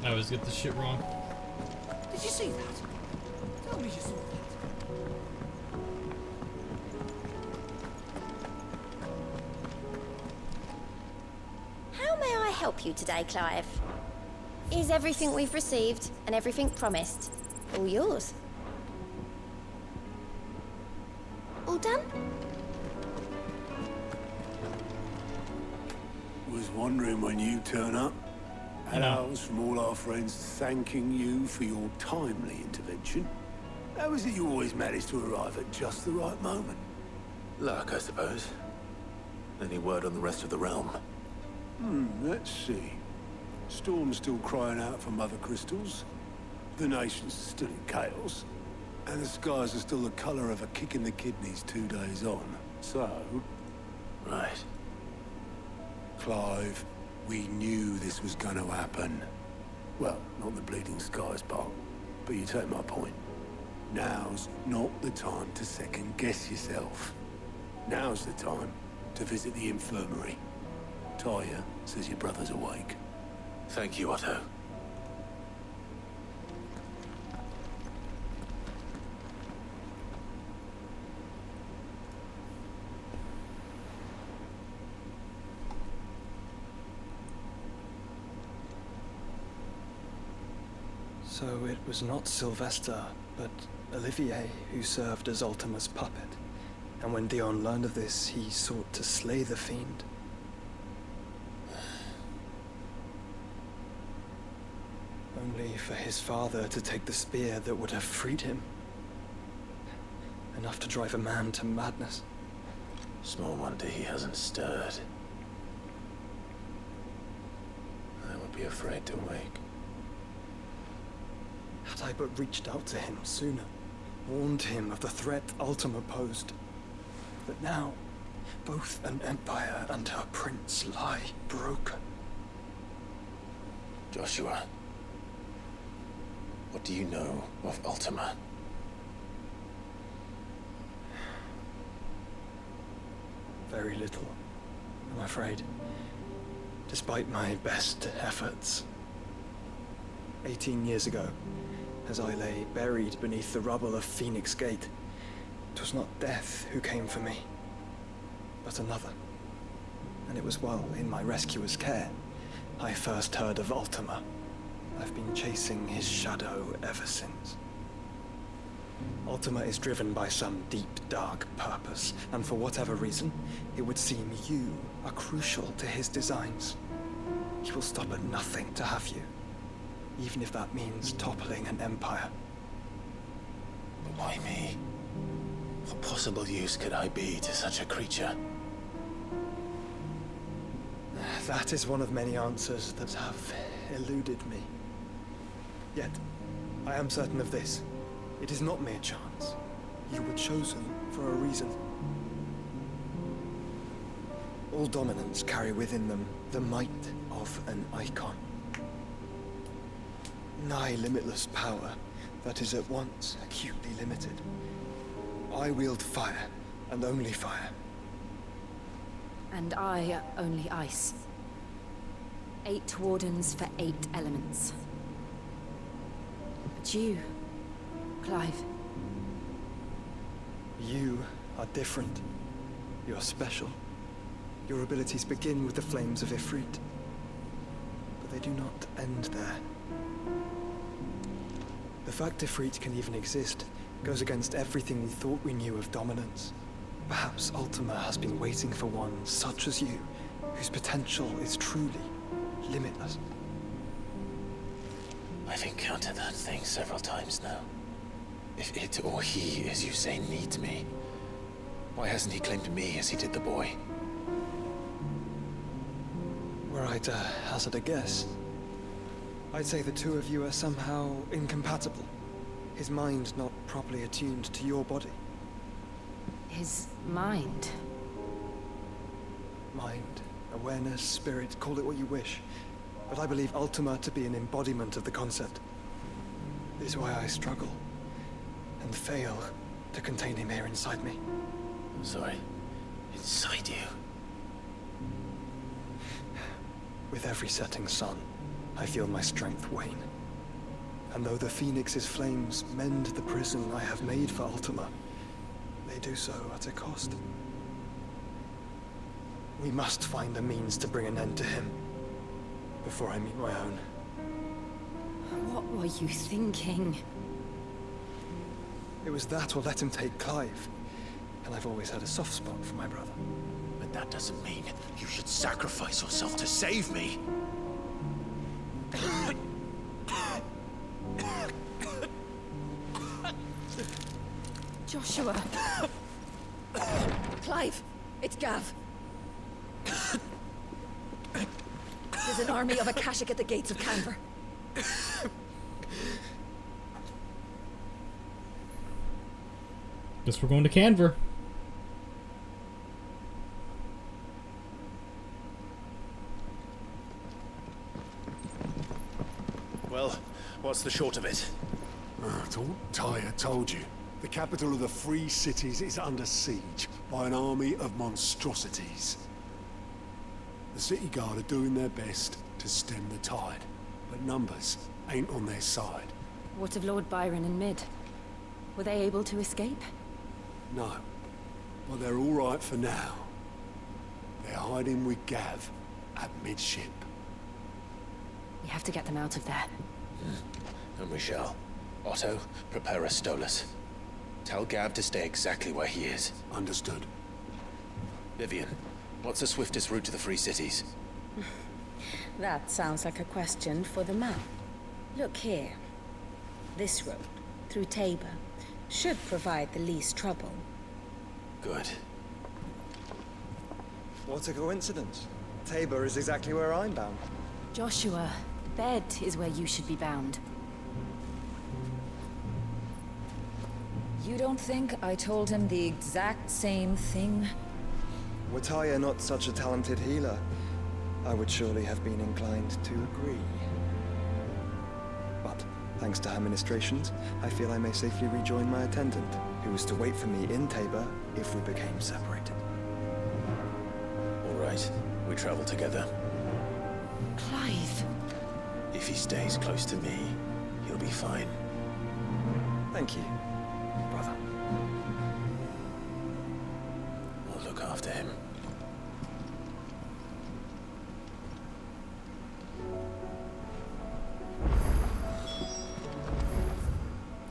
I always get this shit wrong. Did you see that? Tell me you saw that. How may I help you today, Clive? Is everything we've received and everything promised all yours? All done? Was wondering when you turn up. Hellos from all our friends thanking you for your timely intervention. How is it you always manage to arrive at just the right moment? Luck, I suppose. Any word on the rest of the realm? Let's see. Storm's still crying out for mother crystals. The nation's still in chaos. And the skies are still the color of a kick in the kidneys 2 days on. So... Right. Clive, we knew this was going to happen. Well, not the bleeding skies part, but you take my point. Now's not the time to second-guess yourself. Now's the time to visit the infirmary. Talia says your brother's awake. Thank you, Otto. So it was not Sylvester, but Olivier who served as Ultima's puppet. And when Dion learned of this, he sought to slay the fiend. Only for his father to take the spear that would have freed him. Enough to drive a man to madness. Small wonder he hasn't stirred. I would be afraid to wake. Had I but reached out to him sooner, warned him of the threat Ultima posed. But now, both an empire and her prince lie broken. Joshua, what do you know of Ultima? Very little, I'm afraid. Despite my best efforts. 18 years ago, as I lay buried beneath the rubble of Phoenix Gate, it was not death who came for me, but another. And it was while in my rescuer's care, I first heard of Ultima. I've been chasing his shadow ever since. Ultima is driven by some deep, dark purpose, and for whatever reason, it would seem you are crucial to his designs. He will stop at nothing to have you, even if that means toppling an empire. But why me? What possible use could I be to such a creature? That is one of many answers that have eluded me. Yet, I am certain of this. It is not mere chance. You were chosen for a reason. All dominants carry within them the might of an icon. Nigh limitless power that is at once acutely limited. I wield fire, and only fire. And I only ice. 8 wardens for 8 elements. But you, Clive. You are different. You're special. Your abilities begin with the flames of Ifrit. But they do not end there. The fact Ifrit can even exist goes against everything we thought we knew of dominance. Perhaps Ultima has been waiting for one such as you, whose potential is truly limitless. I've encountered that thing several times now. If it or he, as you say, needs me, why hasn't he claimed me as he did the boy? Were I to hazard a guess, I'd say the two of you are somehow incompatible. His mind not properly attuned to your body. His mind? Mind, awareness, spirit, call it what you wish. But I believe Ultima to be an embodiment of the concept. This is why I struggle and fail to contain him here inside me. I'm sorry. Inside you? With every setting sun, I feel my strength wane. And though the Phoenix's flames mend the prison I have made for Ultima, they do so at a cost. We must find a means to bring an end to him before I meet my own. What were you thinking? It was that or let him take Clive. And I've always had a soft spot for my brother. But that doesn't mean you should sacrifice yourself to save me. Joshua. Clive, it's Gav. There's an army of Akashic at the gates of Canver. Guess we're going to Canver. Well, what's the short of it? Tyre told you. The capital of the Free Cities is under siege by an army of monstrosities. The city guard are doing their best to stem the tide, but numbers ain't on their side. What of Lord Byron and Mid? Were they able to escape? No, but they're all right for now. They're hiding with Gav at midship. We have to get them out of there. And we shall. Otto, prepare a Stolas. Tell Gav to stay exactly where he is. Understood. Vivian, what's the swiftest route to the Free Cities? That sounds like a question for the map. Look here. This road, through Tabor, should provide the least trouble. Good. What a coincidence. Tabor is exactly where I'm bound. Joshua, bed is where you should be bound. You don't think I told him the exact same thing? Were Tyre not such a talented healer, I would surely have been inclined to agree. But, thanks to her ministrations, I feel I may safely rejoin my attendant, who was to wait for me in Tabor if we became separated. All right, we travel together. Clive. If he stays close to me, he'll be fine. Thank you, brother. I'll look after him.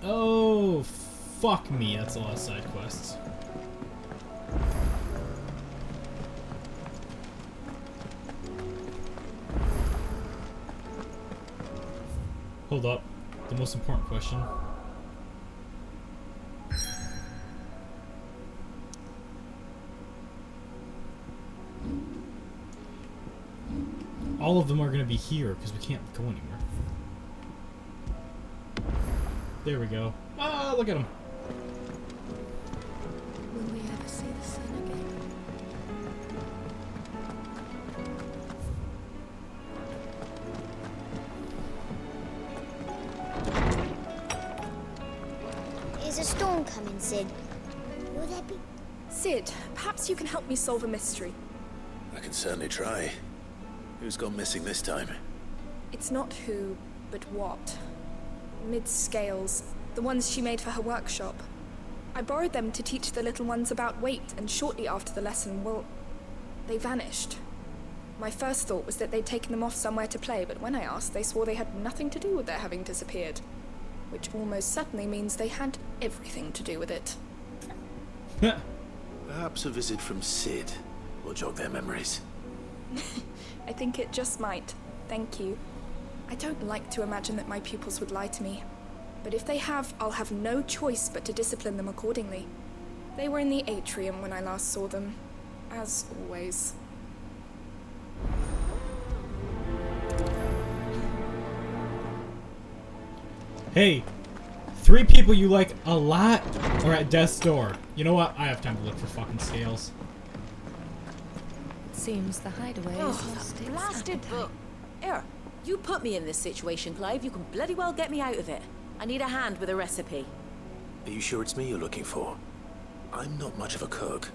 Oh, fuck me. That's a lot of side quests. Hold up. The most important question. All of them are going to be here because we can't go anywhere. There we go. Ah, look at him. Will we ever see the sun again? Is a storm coming, Sid? Will there be... Sid, perhaps you can help me solve a mystery. I can certainly try. Who's gone missing this time? It's not who, but what. Mid-scales, the ones she made for her workshop. I borrowed them to teach the little ones about weight, and shortly after the lesson, well, they vanished. My first thought was that they'd taken them off somewhere to play, but when I asked, they swore they had nothing to do with their having disappeared. Which almost certainly means they had everything to do with it. Perhaps a visit from Sid will jog their memories. I think it just might. Thank you. I don't like to imagine that my pupils would lie to me. But if they have, I'll have no choice but to discipline them accordingly. They were in the atrium when I last saw them. As always. Hey, 3 people you like a lot are at death's door. You know what? I have time to look for fucking scales. It seems the hideaway is lost its Blasted appetite. book. Here, you put me in this situation, Clive. You can bloody well get me out of it. I need a hand with a recipe. Are you sure it's me you're looking for? I'm not much of a cook.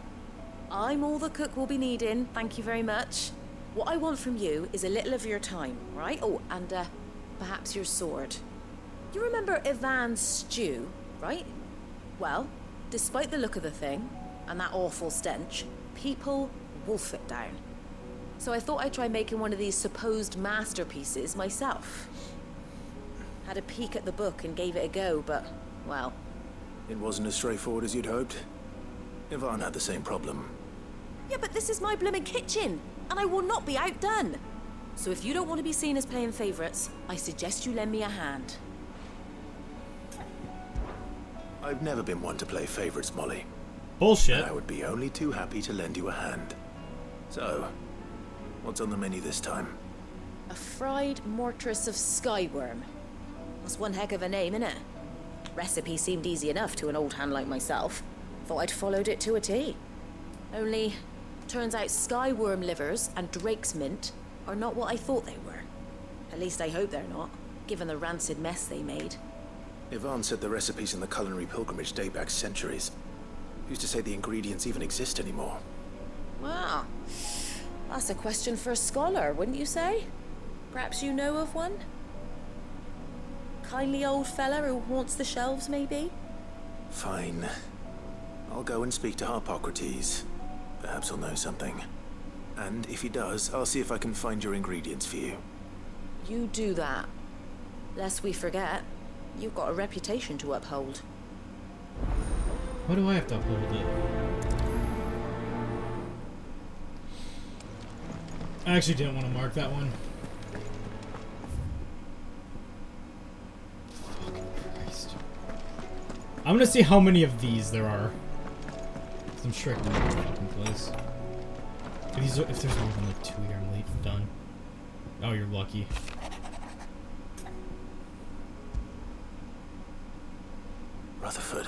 I'm all the cook will be needing, thank you very much. What I want from you is a little of your time, right? Oh, and perhaps your sword. You remember Ivan's stew, right? Well, despite the look of the thing, and that awful stench, people wolf it down. So I thought I'd try making one of these supposed masterpieces myself. Had a peek at the book and gave it a go, but, well... It wasn't as straightforward as you'd hoped. Ivan had the same problem. Yeah, but this is my blooming kitchen, and I will not be outdone. So if you don't want to be seen as playing favorites, I suggest you lend me a hand. I've never been one to play favorites, Molly. Bullshit. And I would be only too happy to lend you a hand. So, what's on the menu this time? A fried mortress of skyworm. That's one heck of a name, innit? Recipe seemed easy enough to an old hand like myself. Thought I'd followed it to a T. Only, turns out skyworm livers and drake's mint are not what I thought they were. At least I hope they're not, given the rancid mess they made. Ivan said the recipes in the culinary pilgrimage date back centuries. Who's to say the ingredients even exist anymore? Wow. That's a question for a scholar, wouldn't you say? Perhaps you know of one? Kindly old fella who haunts the shelves, maybe? Fine. I'll go and speak to Harpocrates. Perhaps he'll know something. And if he does, I'll see if I can find your ingredients for you. You do that. Lest we forget, You've got a reputation to uphold. Why do I have to uphold it? I actually didn't want to mark that one. Fucking Christ. I'm gonna see how many of these there are. Cause I'm sure I can mark the fucking place. If there's more than like 2 here, I'm late. I'm done. Oh, you're lucky. Rutherford.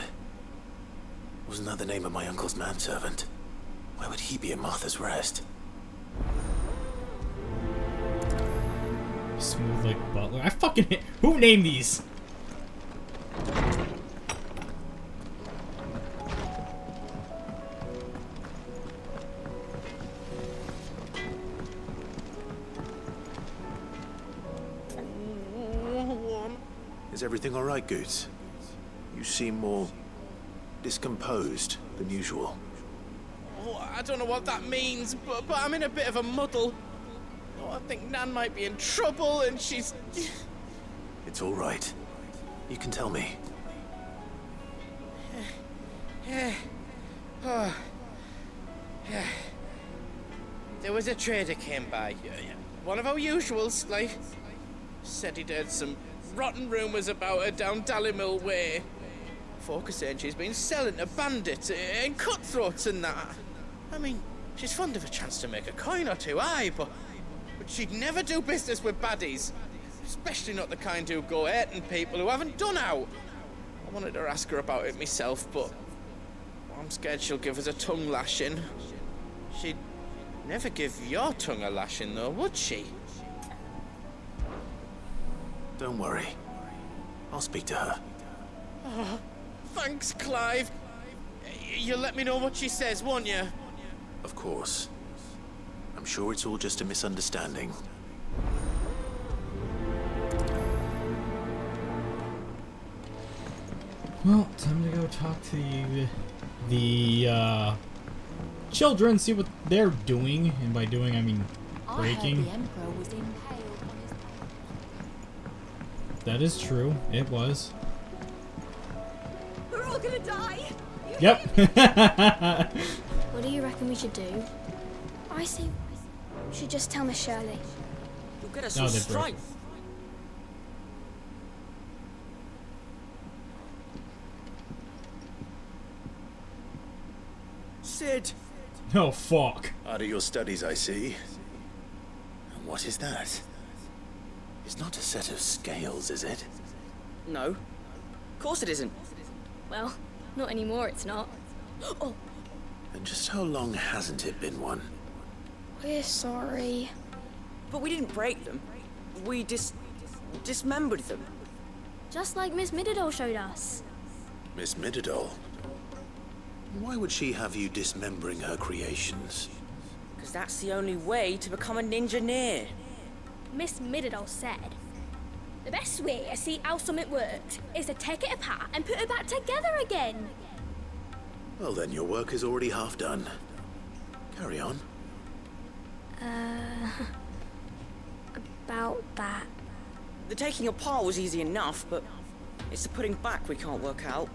Wasn't that the name of my uncle's manservant? Why would he be at Martha's Rest? Smooth like Butler. I fucking hate. Who named these? Is everything all right, Goots? You seem more discomposed than usual. Oh, I don't know what that means, but I'm in a bit of a muddle. Oh, I think Nan might be in trouble, and she's... It's all right. You can tell me. Oh. There was a trader came by. One of our usuals, like... Said he'd heard some rotten rumours about her down Dallimil Way. Folk are saying she's been selling to bandits and cutthroats and that. I mean, she's fond of a chance to make a coin or two, aye, but she'd never do business with baddies. Especially not the kind who go hurting people who haven't done out. I wanted to ask her about it myself, but I'm scared she'll give us a tongue lashing. She'd never give your tongue a lashing, though, would she? Don't worry. I'll speak to her. Oh, thanks, Clive. You'll let me know what she says, won't you? Of course. I'm sure it's all just a misunderstanding. Well, time to go talk to the children, see what they're doing, and by doing I mean breaking. I heard the Emperor was impaled on his... That is true. It was. We're all gonna die. Yep. What do you reckon we should do? I say we should just tell Miss Shirley. You'll get us No, all they straight. broke. Sid! Oh, fuck. Out of your studies, I see. And what is that? It's not a set of scales, is it? No. Of course it isn't. Well, not anymore, it's not. Oh, And just how long hasn't it been one? we're sorry. But we didn't break them. We dismembered them. Just like Miss Mididol showed us. Miss Mididol? Why would she have you dismembering her creations? Because that's the only way to become a ninja-neer. Miss Mididol said, the best way to see how something worked is to take it apart and put it back together again. Well then, your work is already half done. Carry on. About that. The taking apart was easy enough, but it's the putting back we can't work out.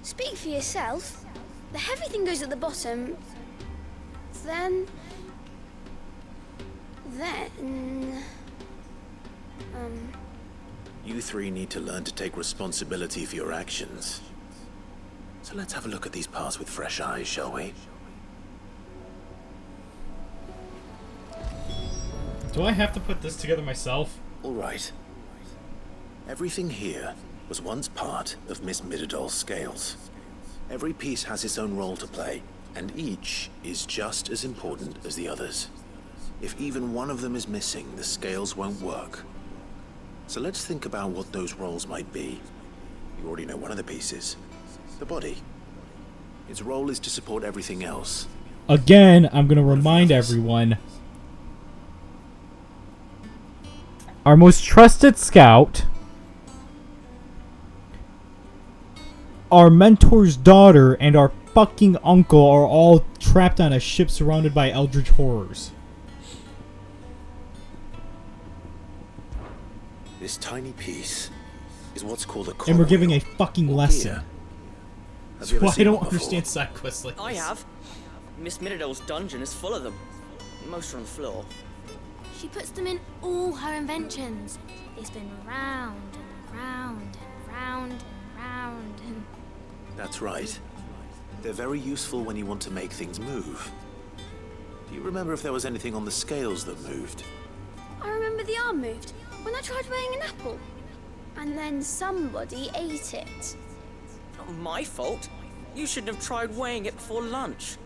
Speak for yourself. The heavy thing goes at the bottom. Then... You three need to learn to take responsibility for your actions. So let's have a look at these parts with fresh eyes, shall we? Do I have to put this together myself? All right. Everything here was once part of Miss Mididol's scales. Every piece has its own role to play, and each is just as important as the others. If even one of them is missing, the scales won't work. So let's think about what those roles might be. You already know one of the pieces. The body. Its role is to support everything else. Again, I'm going to remind everyone. Our most trusted scout, our mentor's daughter, and our fucking uncle are all trapped on a ship surrounded by eldritch horrors. This tiny piece is what's called a And we're giving a fucking lesson. Have That's you ever why I seen don't one before? understand side quests like this. I have. Miss Mirrodol's dungeon is full of them. Most are on the floor. She puts them in all her inventions. They spin round and round and round and round and... That's right. They're very useful when you want to make things move. Do you remember if there was anything on the scales that moved? I remember the arm moved when I tried weighing an apple. And then somebody ate it. Not my fault. You shouldn't have tried weighing it before lunch.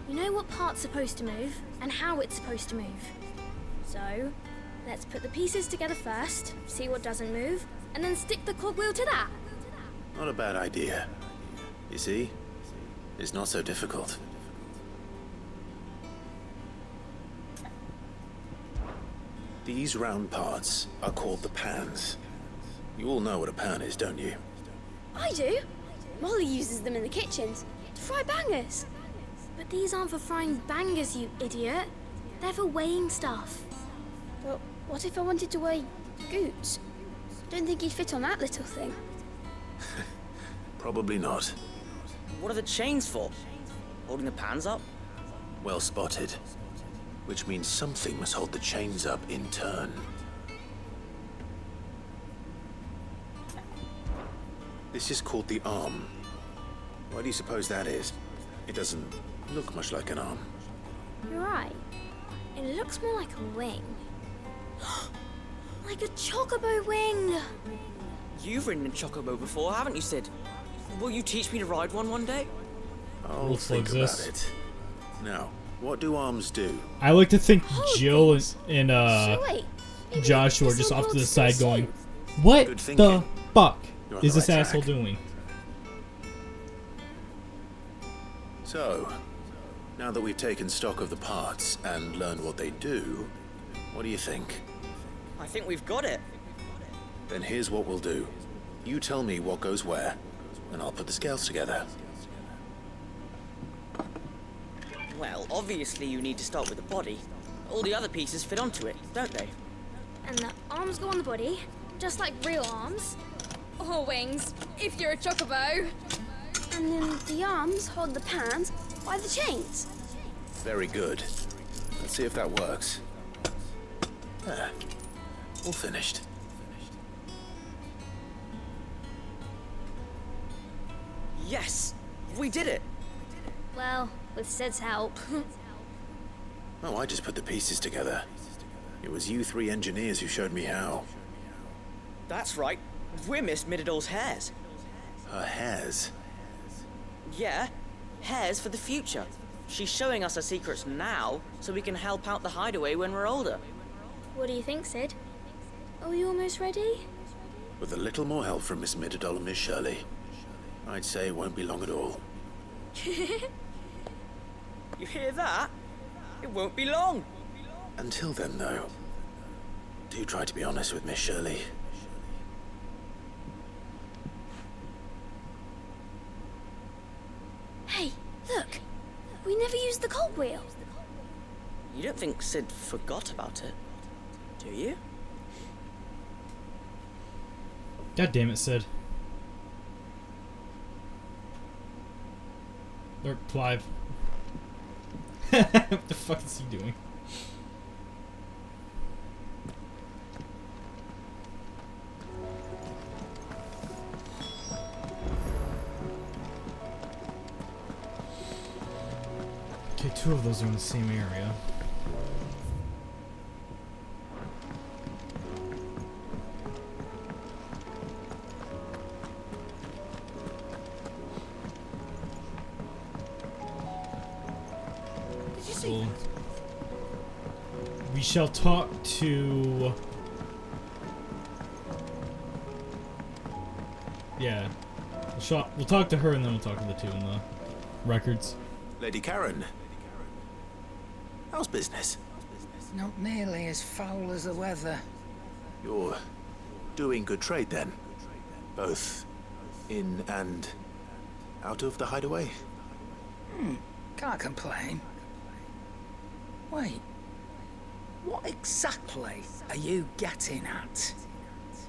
You know what part's supposed to move and how it's supposed to move. So, let's put the pieces together first, see what doesn't move, and then stick the cogwheel to that. Not a bad idea. You see? It's not so difficult. These round parts are called the pans. You all know what a pan is, don't you? I do. Molly uses them in the kitchens to fry bangers. But these aren't for frying bangers, you idiot. They're for weighing stuff. But what if I wanted to weigh Goots? Don't think he'd fit on that little thing. Probably not. What are the chains for? Holding the pans up? Well spotted. Which means something must hold the chains up in turn. This is called the arm. Why do you suppose that is? It doesn't look much like an arm. You're right. It looks more like a wing. Like a chocobo wing! You've ridden a chocobo before, haven't you, Sid? Will you teach me to ride one day? I'll Rules think exist. about it. Now, what do arms do? I like to think Jill and wait, Joshua are just off to the side going, Good what the thinking. fuck You're on the is this right asshole track. doing? So, now that we've taken stock of the parts and learned what they do, what do you think? I think we've got it. Then here's what we'll do. You tell me what goes where, and I'll put the scales together. Well, obviously you need to start with the body. All the other pieces fit onto it, don't they? And the arms go on the body, just like real arms. Or wings, if you're a chocobo. And then the arms hold the pans by the chains. Very good. Let's see if that works. There. All finished. Yes! We did it! Well, with Sid's help. Oh, I just put the pieces together. It was you three engineers who showed me how. That's right. We're Miss Mirrodol's hairs. Her hairs? Yeah, hairs for the future. She's showing us her secrets now, so we can help out the hideaway when we're older. What do you think, Sid? Are we almost ready? With a little more help from Miss Mirrodol and Miss Shirley, I'd say it won't be long at all. You hear that? It won't be long. Until then, though, do try to be honest with Miss Shirley. Hey, look! We never used the cogwheel. You don't think Sid forgot about it, do you? God damn it, Sid. Or Clive. What the fuck is he doing? Okay, two of those are in the same area. So, we shall talk to... Yeah. We'll talk to her and then we'll talk to the two in the records. Lady Karen. How's business? Not nearly as foul as the weather. You're doing good trade then? Both in and out of the hideaway? Can't complain. Wait. What exactly are you getting at?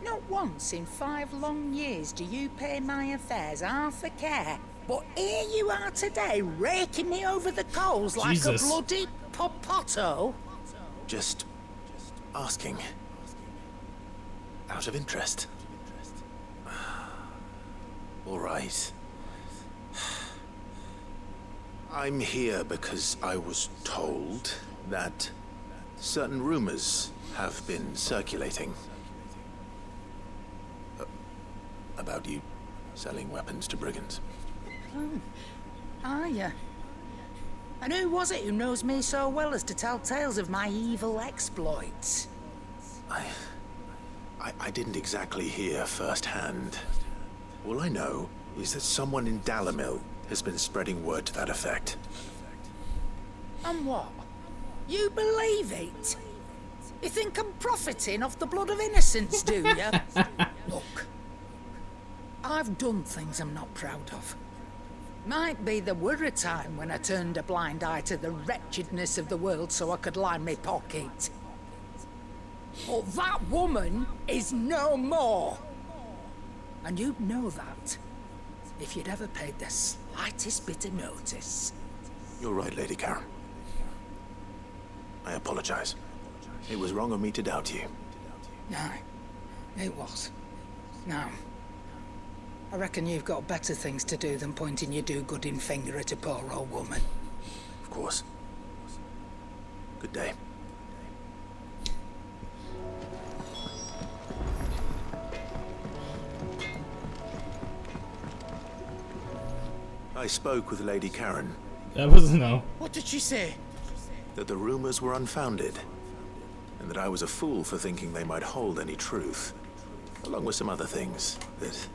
Not once in 5 long years do you pay my affairs half a care. But here you are today, raking me over the coals like a bloody popoto. Just asking. Out of interest. All right. I'm here because I was told that certain rumors have been circulating. About you selling weapons to brigands. Oh, are you? And who was it who knows me so well as to tell tales of my evil exploits? I didn't exactly hear firsthand. All I know is that someone in Dalimil has been spreading word to that effect. And what? You believe it? You think I'm profiting off the blood of innocents, do you? Look, I've done things I'm not proud of. Might be there were a time when I turned a blind eye to the wretchedness of the world so I could line my pocket. But that woman is no more. And you'd know that if you'd ever paid the slightest bit of notice. You're right, Lady Karen. I apologize. It was wrong of me to doubt you. No, it was. Now, I reckon you've got better things to do than pointing your do-gooding finger at a poor old woman. Of course. Good day. I spoke with Lady Karen. That was no. What did she say? That the rumors were unfounded, and that I was a fool for thinking they might hold any truth, along with some other things that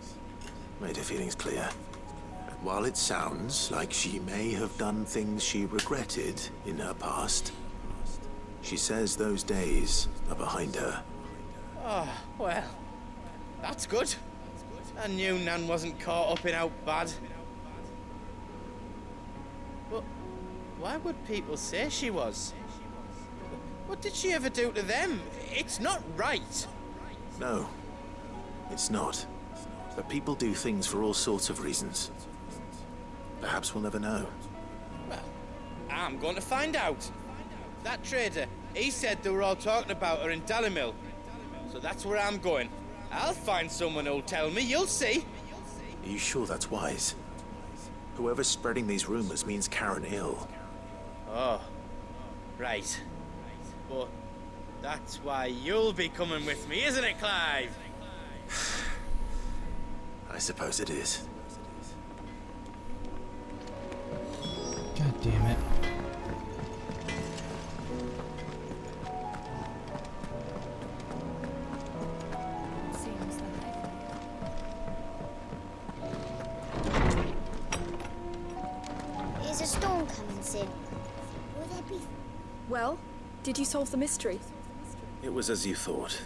made her feelings clear. And while it sounds like she may have done things she regretted in her past, she says those days are behind her. Oh, well, that's good. I knew Nan wasn't caught up in out bad. But why would people say she was? What did she ever do to them? It's not right. No, it's not. But people do things for all sorts of reasons. Perhaps we'll never know. Well, I'm going to find out. That trader, he said they were all talking about her in Dalimil. So that's where I'm going. I'll find someone who'll tell me, you'll see. Are you sure that's wise? Whoever's spreading these rumors means Karen ill. Oh, right. But that's why you'll be coming with me, isn't it, Clive? I suppose it is. God damn it. Is a storm coming, Sid? Will there be... Well, did you solve the mystery? It was as you thought.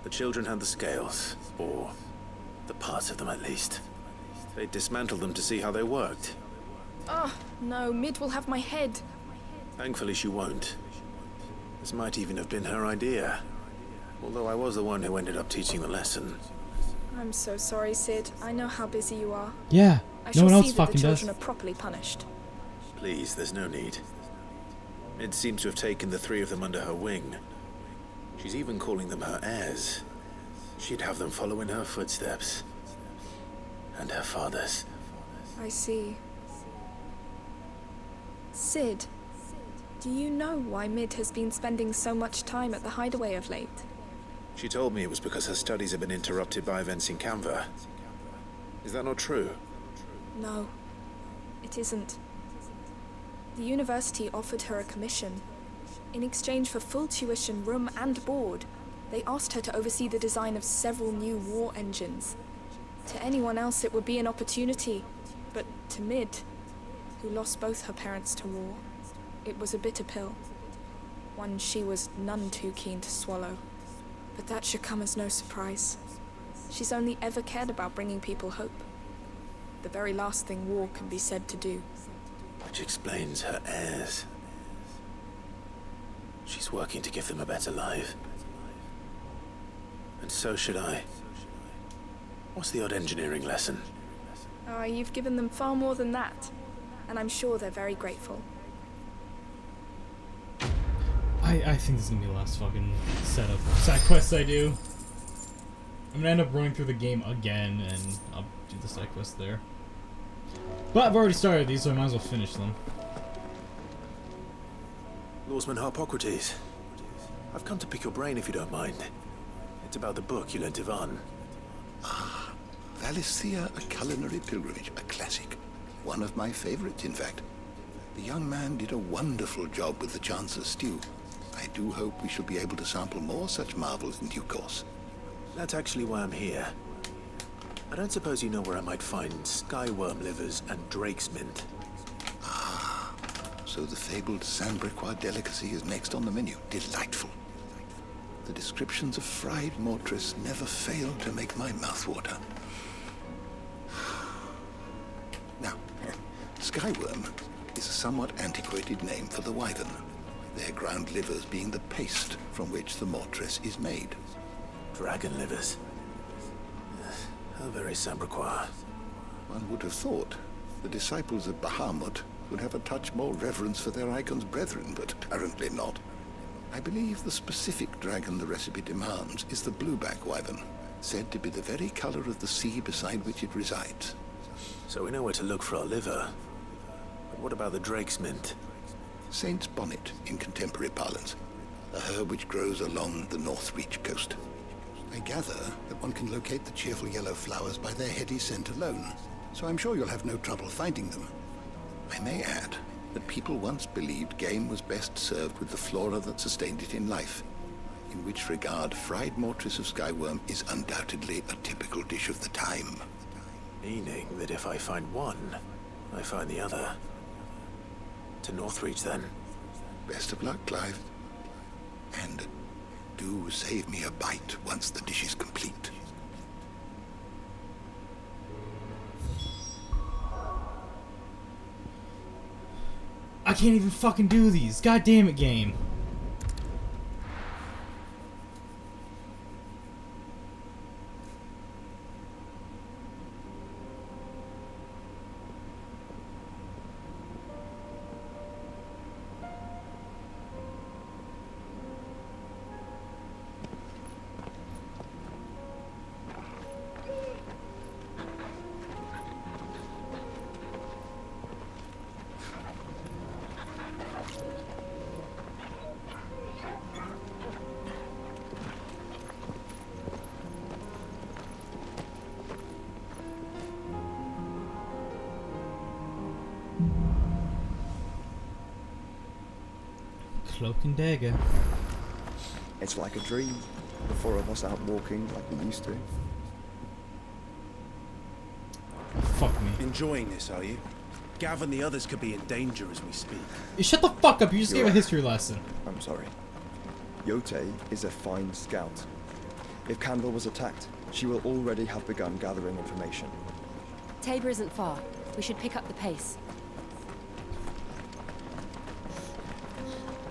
The children had the scales, or the parts of them at least. They dismantled them to see how they worked. Oh, no, Mid will have my head. Thankfully she won't. This might even have been her idea. Although I was the one who ended up teaching the lesson. I'm so sorry, Sid. I know how busy you are. Yeah, I no one shall else see that fucking the does. children are properly punished. Please, there's no need. Mid seems to have taken the 3 of them under her wing. She's even calling them her heirs. She'd have them follow in her footsteps. And her father's. I see. Sid, do you know why Mid has been spending so much time at the hideaway of late? She told me it was because her studies have been interrupted by events in Canva. Is that not true? No, it isn't. The university offered her a commission. In exchange for full tuition, room and board, they asked her to oversee the design of several new war engines. To anyone else it would be an opportunity, but to Mid, who lost both her parents to war, it was a bitter pill. One she was none too keen to swallow. But that should come as no surprise. She's only ever cared about bringing people hope. The very last thing war can be said to do. Which explains her heirs. She's working to give them a better life. And so should I. What's the odd engineering lesson? Oh, you've given them far more than that. And I'm sure they're very grateful. I think this is gonna be the last fucking set of side quests I do. I'm gonna end up running through the game again, and I'll do the side quest there. But I've already started these, so I might as well finish them. Lawsman Harpocrates. I've come to pick your brain if you don't mind. It's about the book you lent Ivan. Ah, Valisthea, A Culinary Pilgrimage, a classic. One of my favorites, in fact. The young man did a wonderful job with the Chance's stew. I do hope we shall be able to sample more such marvels in due course. That's actually why I'm here. I don't suppose you know where I might find skyworm livers and drake's mint. Ah, so the fabled Sandbrequois delicacy is next on the menu. Delightful. The descriptions of fried mortress never fail to make my mouth water. Now, skyworm is a somewhat antiquated name for the wyvern, their ground livers being the paste from which the mortress is made. Dragon livers. How very Sandbrequois. One would have thought the disciples of Bahamut would have a touch more reverence for their icon's brethren, but apparently not. I believe the specific dragon the recipe demands is the blueback wyvern, said to be the very color of the sea beside which it resides. So we know where to look for our liver. But what about the drake's mint? Saint's bonnet in contemporary parlance, a herb which grows along the North Reach coast. I gather that one can locate the cheerful yellow flowers by their heady scent alone, so I'm sure you'll have no trouble finding them. I may add that people once believed game was best served with the flora that sustained it in life, in which regard fried mortress of skyworm is undoubtedly a typical dish of the time. Meaning that if I find one, I find the other. To Northreach, then. Best of luck, Clive. And do save me a bite once the dish is complete. I can't even fucking do these. God damn it, game. Cloak and dagger. It's like a dream. The four of us out walking like we used to. Fuck me. Enjoying this, are you? Gav and the others could be in danger as we speak. You shut the fuck up, you just gave a history lesson. I'm sorry. Yote is a fine scout. If Candle was attacked, she will already have begun gathering information. Tabor isn't far. We should pick up the pace.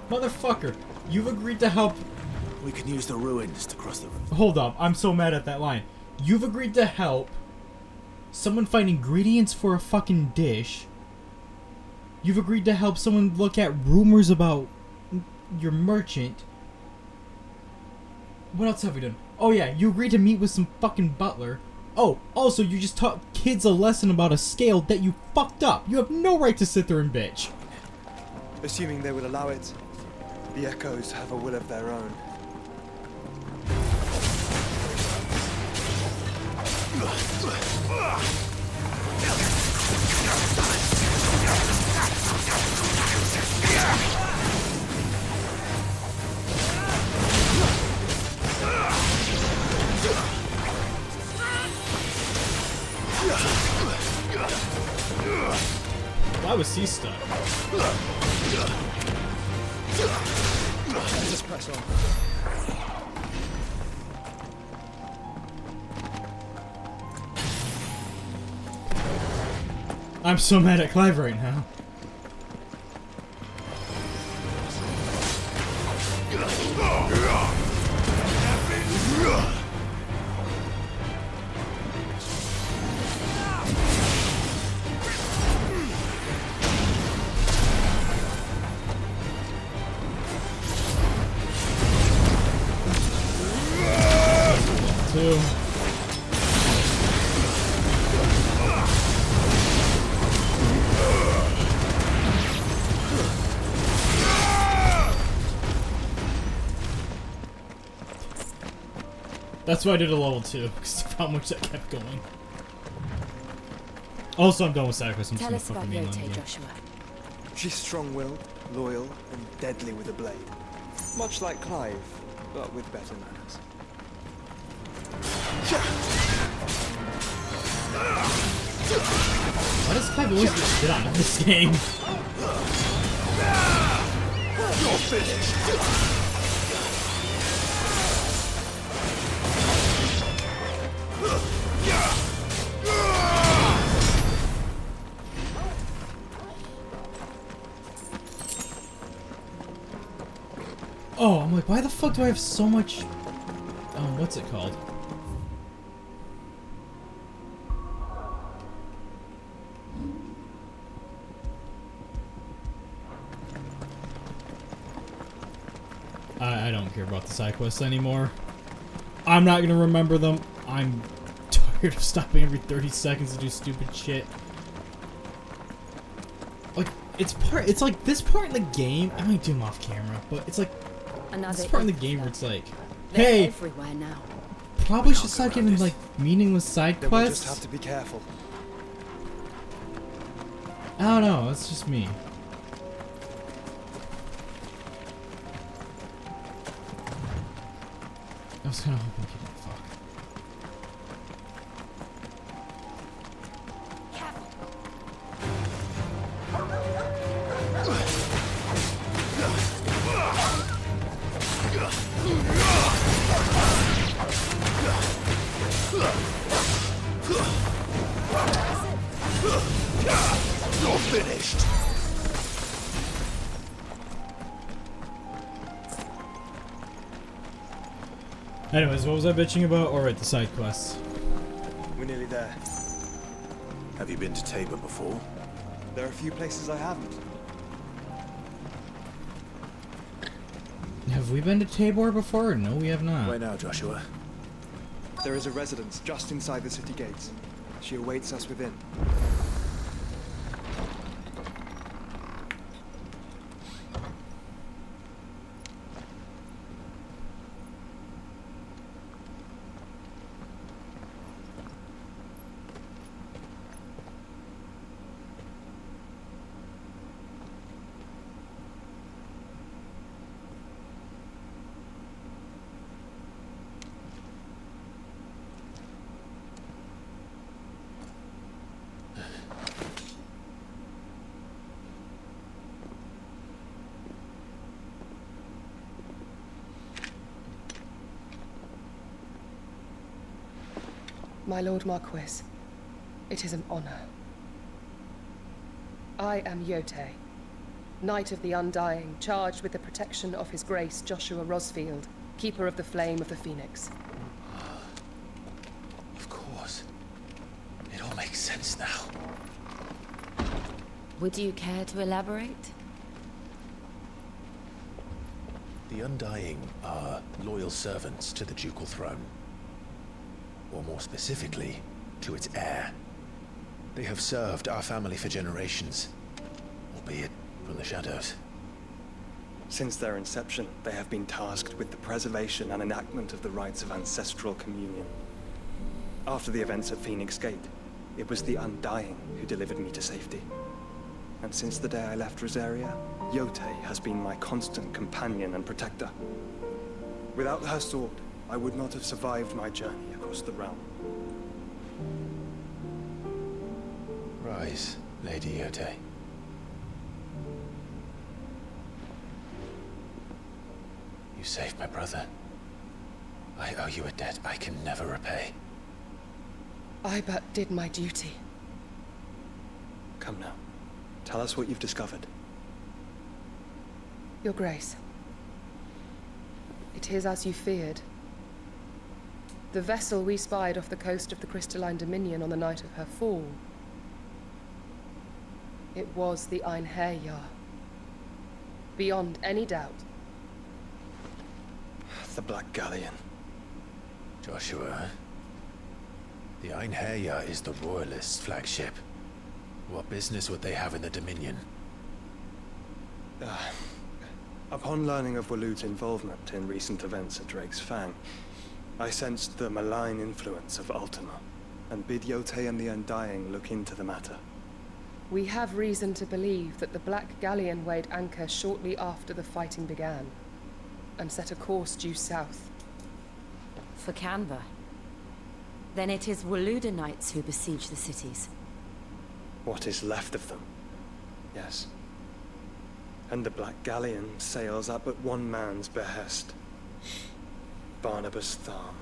Motherfucker, you've agreed to help. We can use the ruins to cross the river. Hold up, I'm so mad at that line. You've agreed to help someone find ingredients for a fucking dish. You've agreed to help someone look at rumors about your merchant. What else have we done? Oh yeah, you agreed to meet with some fucking butler. Oh, also you just taught kids a lesson about a scale that you fucked up. You have no right to sit there and bitch. Assuming they will allow it, the Echoes have a will of their own. Why was he stuck? Just press on. I'm so mad at Clive right now. too. That's why I did a level 2, because of how much that kept going. Also, I'm done with side quests. I'm Tell just us gonna about fucking mainline Yote, game. Joshua. She's strong-willed, loyal, and deadly with a blade. Much like Clive, but with better manners. Why does Clive always get shit on in this game? You're finished! Oh, I'm like, why the fuck do I have so much... what's it called? I don't care about the side quests anymore. I'm not gonna remember them. I'm tired of stopping every 30 seconds to do stupid shit. Like, it's like this part in the game, I might do them off camera, but it's like this part in the game where it's like, hey, everywhere now. Probably should start giving like meaningless side Then we'll just quests. have to be careful. I don't know, it's just me. I was kind of hoping people would fuck. You're finished! Anyways, what was I bitching about? Alright, the side quests. We're nearly there. Have you been to Tabor before? There are a few places I haven't. Have we been to Tabor before? No, we have not. Where now, Joshua? There is a residence just inside the city gates. She awaits us within. My Lord Marquis, it is an honor. I am Yote, Knight of the Undying, charged with the protection of His Grace Joshua Rosfield, Keeper of the Flame of the Phoenix. Of course. It all makes sense now. Would you care to elaborate? The Undying are loyal servants to the ducal throne. Or more specifically, to its heir. They have served our family for generations, albeit from the shadows. Since their inception, they have been tasked with the preservation and enactment of the rites of ancestral communion. After the events at Phoenix Gate, it was the Undying who delivered me to safety. And since the day I left Rosaria, Yote has been my constant companion and protector. Without her sword, I would not have survived my journey across the realm. Rise, Lady Yote. You saved my brother. I owe you a debt I can never repay. I but did my duty. Come now. Tell us what you've discovered. Your Grace. It is as you feared. The vessel we spied off the coast of the Crystalline Dominion on the night of her fall. It was the Einherjar. Beyond any doubt. The Black Galleon. Joshua, the Einherja is the Royalist flagship. What business would they have in the Dominion? Upon learning of Waloed's involvement in recent events at Drake's Fang, I sensed the malign influence of Ultima, and bid Yote and the Undying look into the matter. We have reason to believe that the Black Galleon weighed anchor shortly after the fighting began, and set a course due south. For Canva. Then it is Waloed knights who besiege the cities. What is left of them? Yes. And the Black Galleon sails at but one man's behest. Barnabas Tharm.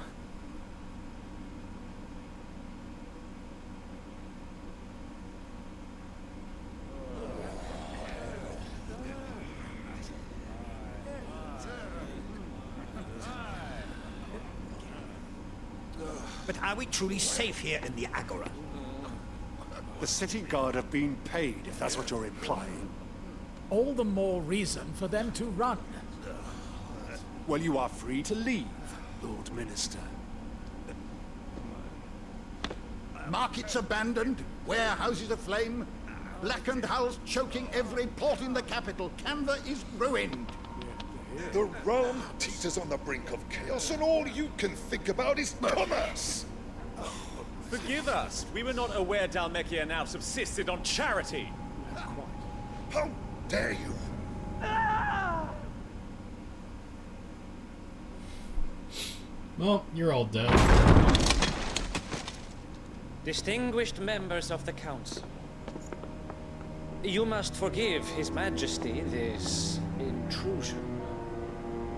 But are we truly safe here in the Agora? The city guard have been paid, if that's what you're implying. All the more reason for them to run. Well, you are free to leave, Lord Minister. Markets abandoned, warehouses aflame, blackened hulls choking every port in the capital. Canva is ruined. The realm teeters on the brink of chaos, and all you can think about is commerce! Forgive us. We were not aware Dhalmekia now subsisted on charity. How dare you? Well, you're all dead. Distinguished members of the Council, you must forgive His Majesty this intrusion.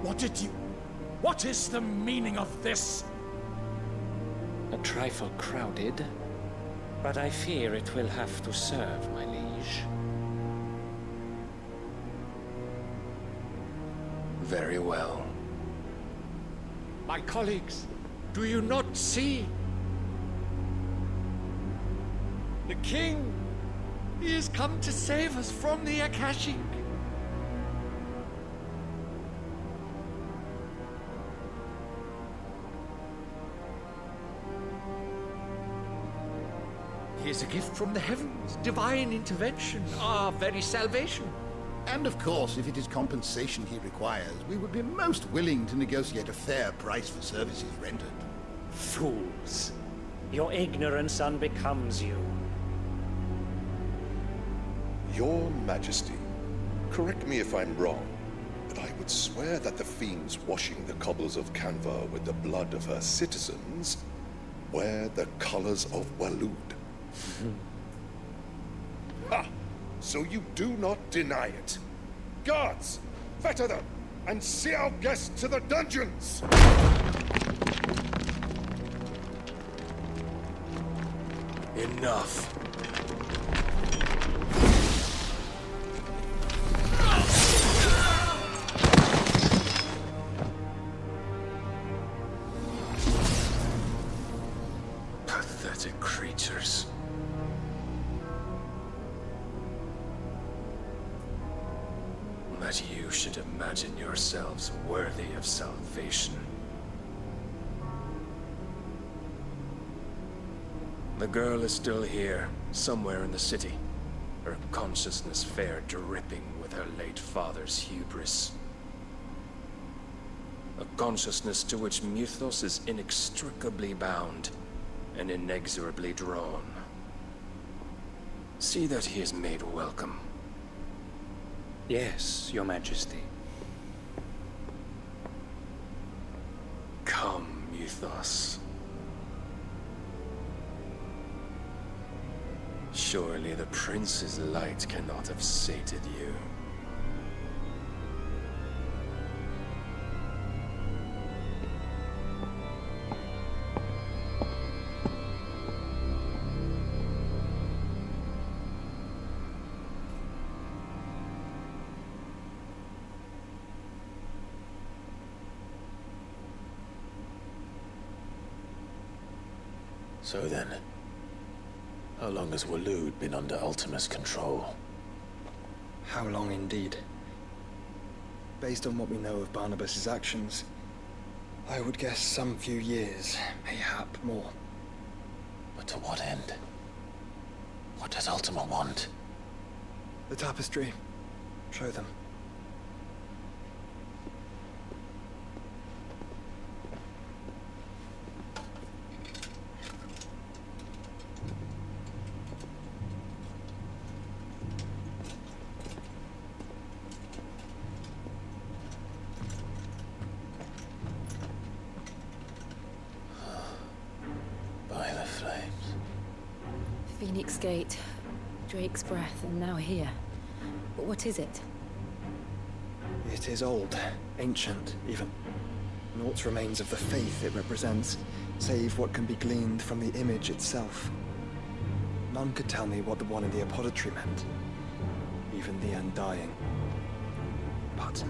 What is the meaning of this? A trifle crowded, but I fear it will have to serve, my liege. Very well. My colleagues, do you not see? The king, he has come to save us from the Akashic. He is a gift from the heavens, divine intervention, our very salvation. And of course, if it is compensation he requires, we would be most willing to negotiate a fair price for services rendered. Fools. Your ignorance unbecomes you. Your Majesty, correct me if I'm wrong, but I would swear that the fiends washing the cobbles of Canva with the blood of her citizens wear the colors of Waloed. Ha! So you do not deny it. Guards, fetter them, and see our guests to the dungeons! Enough. Pathetic creatures. That you should imagine yourselves worthy of salvation. The girl is still here, somewhere in the city. Her consciousness fair dripping with her late father's hubris. A consciousness to which Mythos is inextricably bound and inexorably drawn. See that he is made welcome. Yes, Your Majesty. Come, Mythos. Surely the prince's light cannot have sated you. So then, how long has Waloed been under Ultima's control? How long indeed? Based on what we know of Barnabas's actions, I would guess some few years, mayhap more. But to what end? What does Ultima want? The tapestry. Show them. By the flames. Phoenix Gate, Drake's Breath, and now here. But what is it? It is old, ancient, even. Naught remains of the faith it represents, save what can be gleaned from the image itself. None could tell me what the one in the apothecary meant, even the Undying. But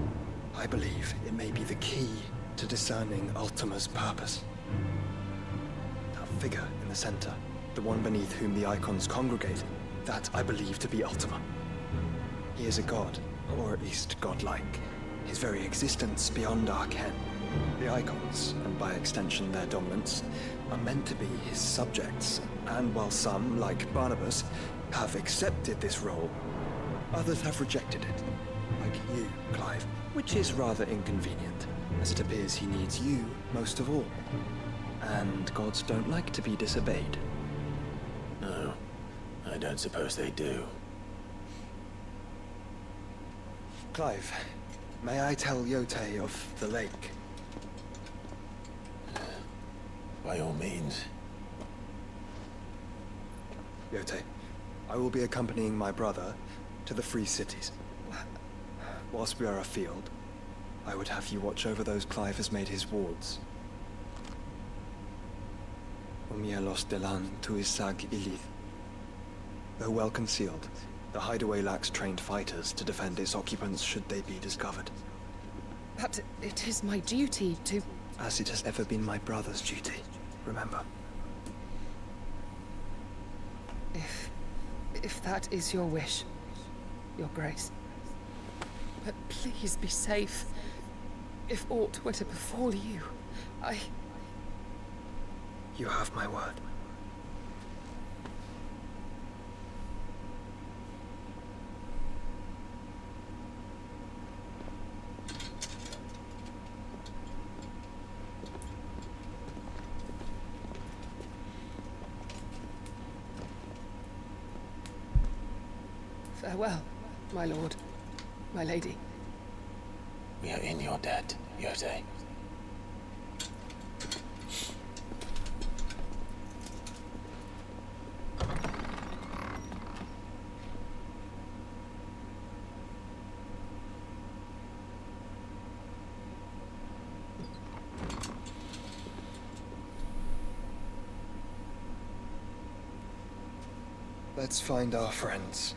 I believe it may be the key to discerning Ultima's purpose. That figure in the center, the one beneath whom the icons congregate, that I believe to be Ultima. He is a god, or at least godlike. His very existence beyond our ken. The icons, and by extension their dominants, are meant to be his subjects. And while some, like Barnabas, have accepted this role, others have rejected it. Like you, Clive, which is rather inconvenient, as it appears he needs you most of all. And gods don't like to be disobeyed. No, I don't suppose they do. Clive, may I tell Yote of the lake? By all means. Yote, I will be accompanying my brother to the Free Cities. Whilst we are afield, I would have you watch over those Clive has made his wards. Umielos delan tuisag ilith. Though well concealed, the hideaway lacks trained fighters to defend its occupants should they be discovered. But it is my duty to... As it has ever been my brother's duty, remember. If that is your wish, Your Grace. But please be safe. If aught were to befall you, You have my word. Farewell, my lord, my lady. We are in your debt, Yote. Let's find our friends.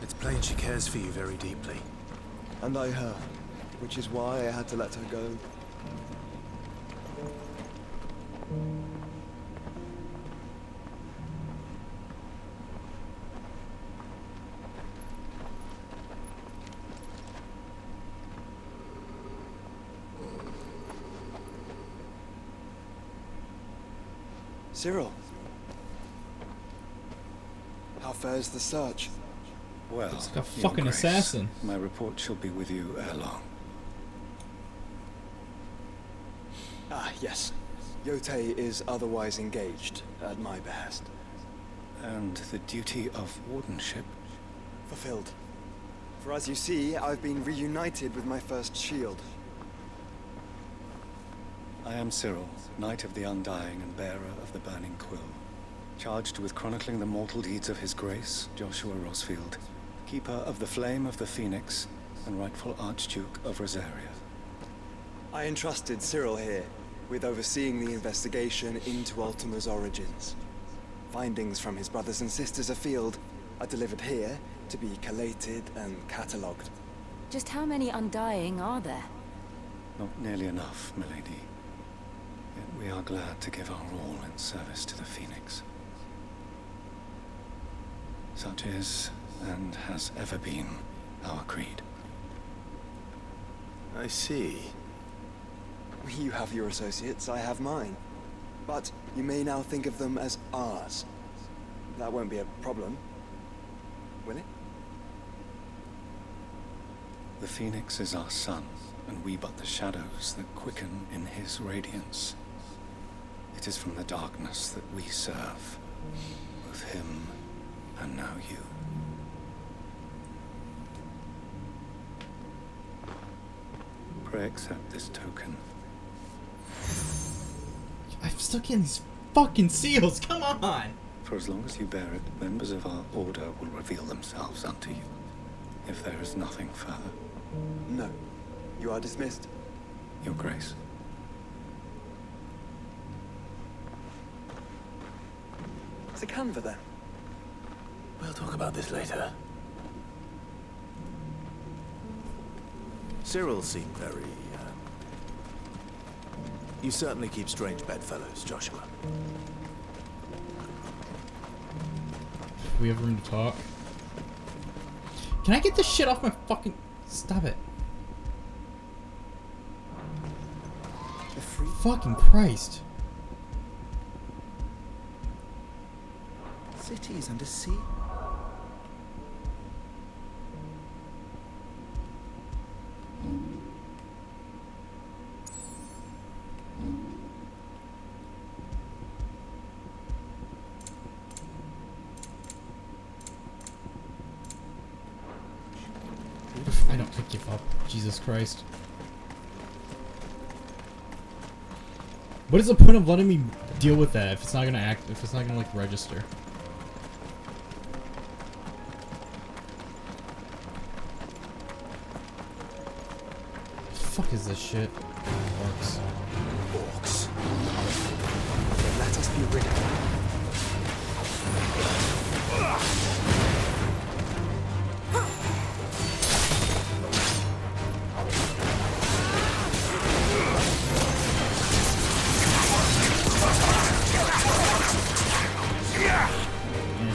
It's plain she cares for you very deeply. And I her, which is why I had to let her go. Cyril, how fares the search? Well, It's like a Your fucking Grace, assassin. My report shall be with you ere long. Ah, yes. Yote is otherwise engaged, at my behest. And the duty of wardenship? Fulfilled. For as you see, I've been reunited with my first shield. I am Cyril, Knight of the Undying and bearer of the Burning Quill, charged with chronicling the mortal deeds of His Grace, Joshua Rosfield, Keeper of the Flame of the Phoenix, and rightful Archduke of Rosaria. I entrusted Cyril here with overseeing the investigation into Ultima's origins. Findings from his brothers and sisters afield are delivered here to be collated and catalogued. Just how many Undying are there? Not nearly enough, milady. Yet we are glad to give our all in service to the Phoenix. Such is, and has ever been, our creed. I see. You have your associates, I have mine. But you may now think of them as ours. That won't be a problem, will it? The Phoenix is our sun, and we but the shadows that quicken in his radiance. It is from the darkness that we serve, both him and now you. Pray accept this token. I'm still getting these fucking seals, come on! For as long as you bear it, members of our order will reveal themselves unto you, if there is nothing further. No. You are dismissed. Your Grace. It's a canva then. We'll talk about this later. Cyril seemed very, You certainly keep strange bedfellows, Joshua. We have room to talk. Can I get this shit off my fucking... Stop it. Fucking Christ. Cities under sea. I don't give up. Jesus Christ. What is the point of letting me deal with that if it's not gonna act, if it's not gonna like register? The fuck is this shit? Orcs. Orcs. Let us be rid of them.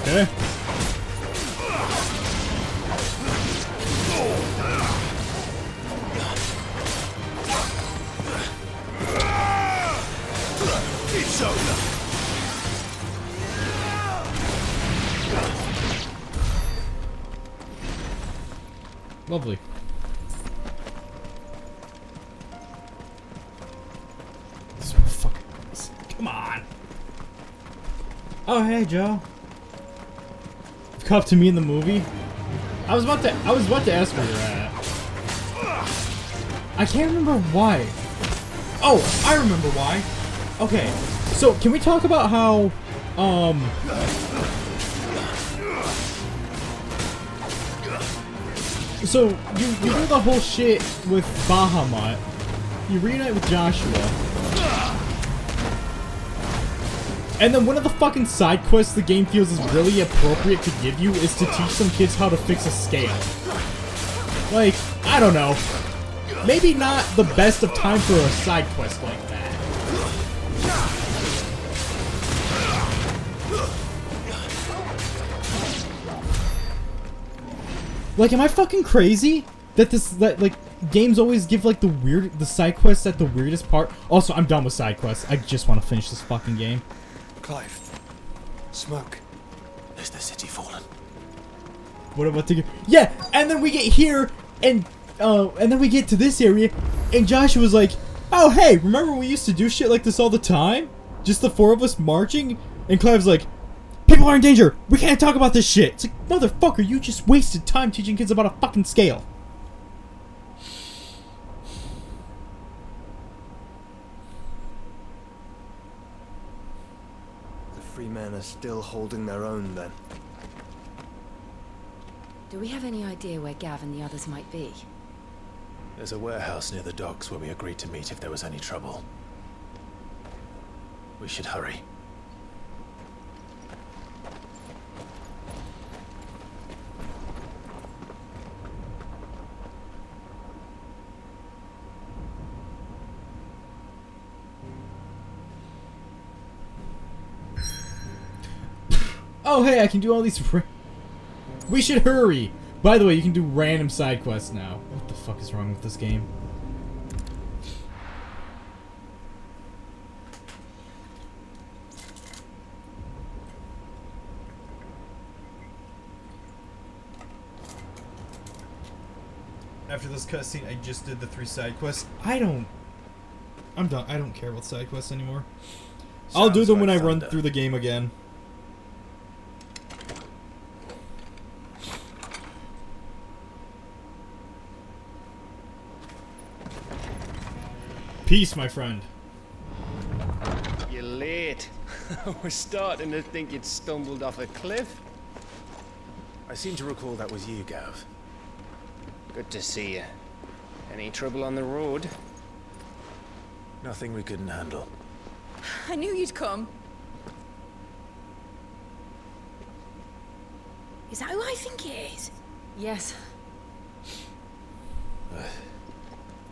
Okay. It's over. Lovely. This fucking... Come on. Oh hey Joe. You've come up to me in the movie. I was about to ask where you're at. I can't remember why. Oh, I remember why. Okay, so can we talk about how so you do the whole shit with Bahamut. You reunite with Joshua. And then one of the fucking side quests the game feels is really appropriate to give you is to teach some kids how to fix a scale. Like, I don't know. Maybe not the best of time for a side quest like that. Like, am I fucking crazy? That like, games always give, like, the side quests at the weirdest part? Also, I'm done with side quests. I just want to finish this fucking game. Clive. Smoke. Is the city fallen? What about to get... Yeah! And then we get here, and then we get to this area, and Joshua's like, oh, hey, remember we used to do shit like this all the time? Just the four of us marching? And Clive's like, people are in danger! We can't talk about this shit! It's like, motherfucker, you just wasted time teaching kids about a fucking scale. The free men are still holding their own, then. Do we have any idea where Gav and the others might be? There's a warehouse near the docks where we agreed to meet if there was any trouble. We should hurry. Oh, hey, I can do all these... We should hurry! By the way, you can do random side quests now. What the fuck is wrong with this game? After this cutscene, I just did the 3 side quests. I'm done. I don't care about side quests anymore. I'll do them when I run through the game again. Peace, my friend. You're late. I was starting to think you'd stumbled off a cliff. I seem to recall that was you, Gav. Good to see you. Any trouble on the road? Nothing we couldn't handle. I knew you'd come. Is that who I think it is? Yes.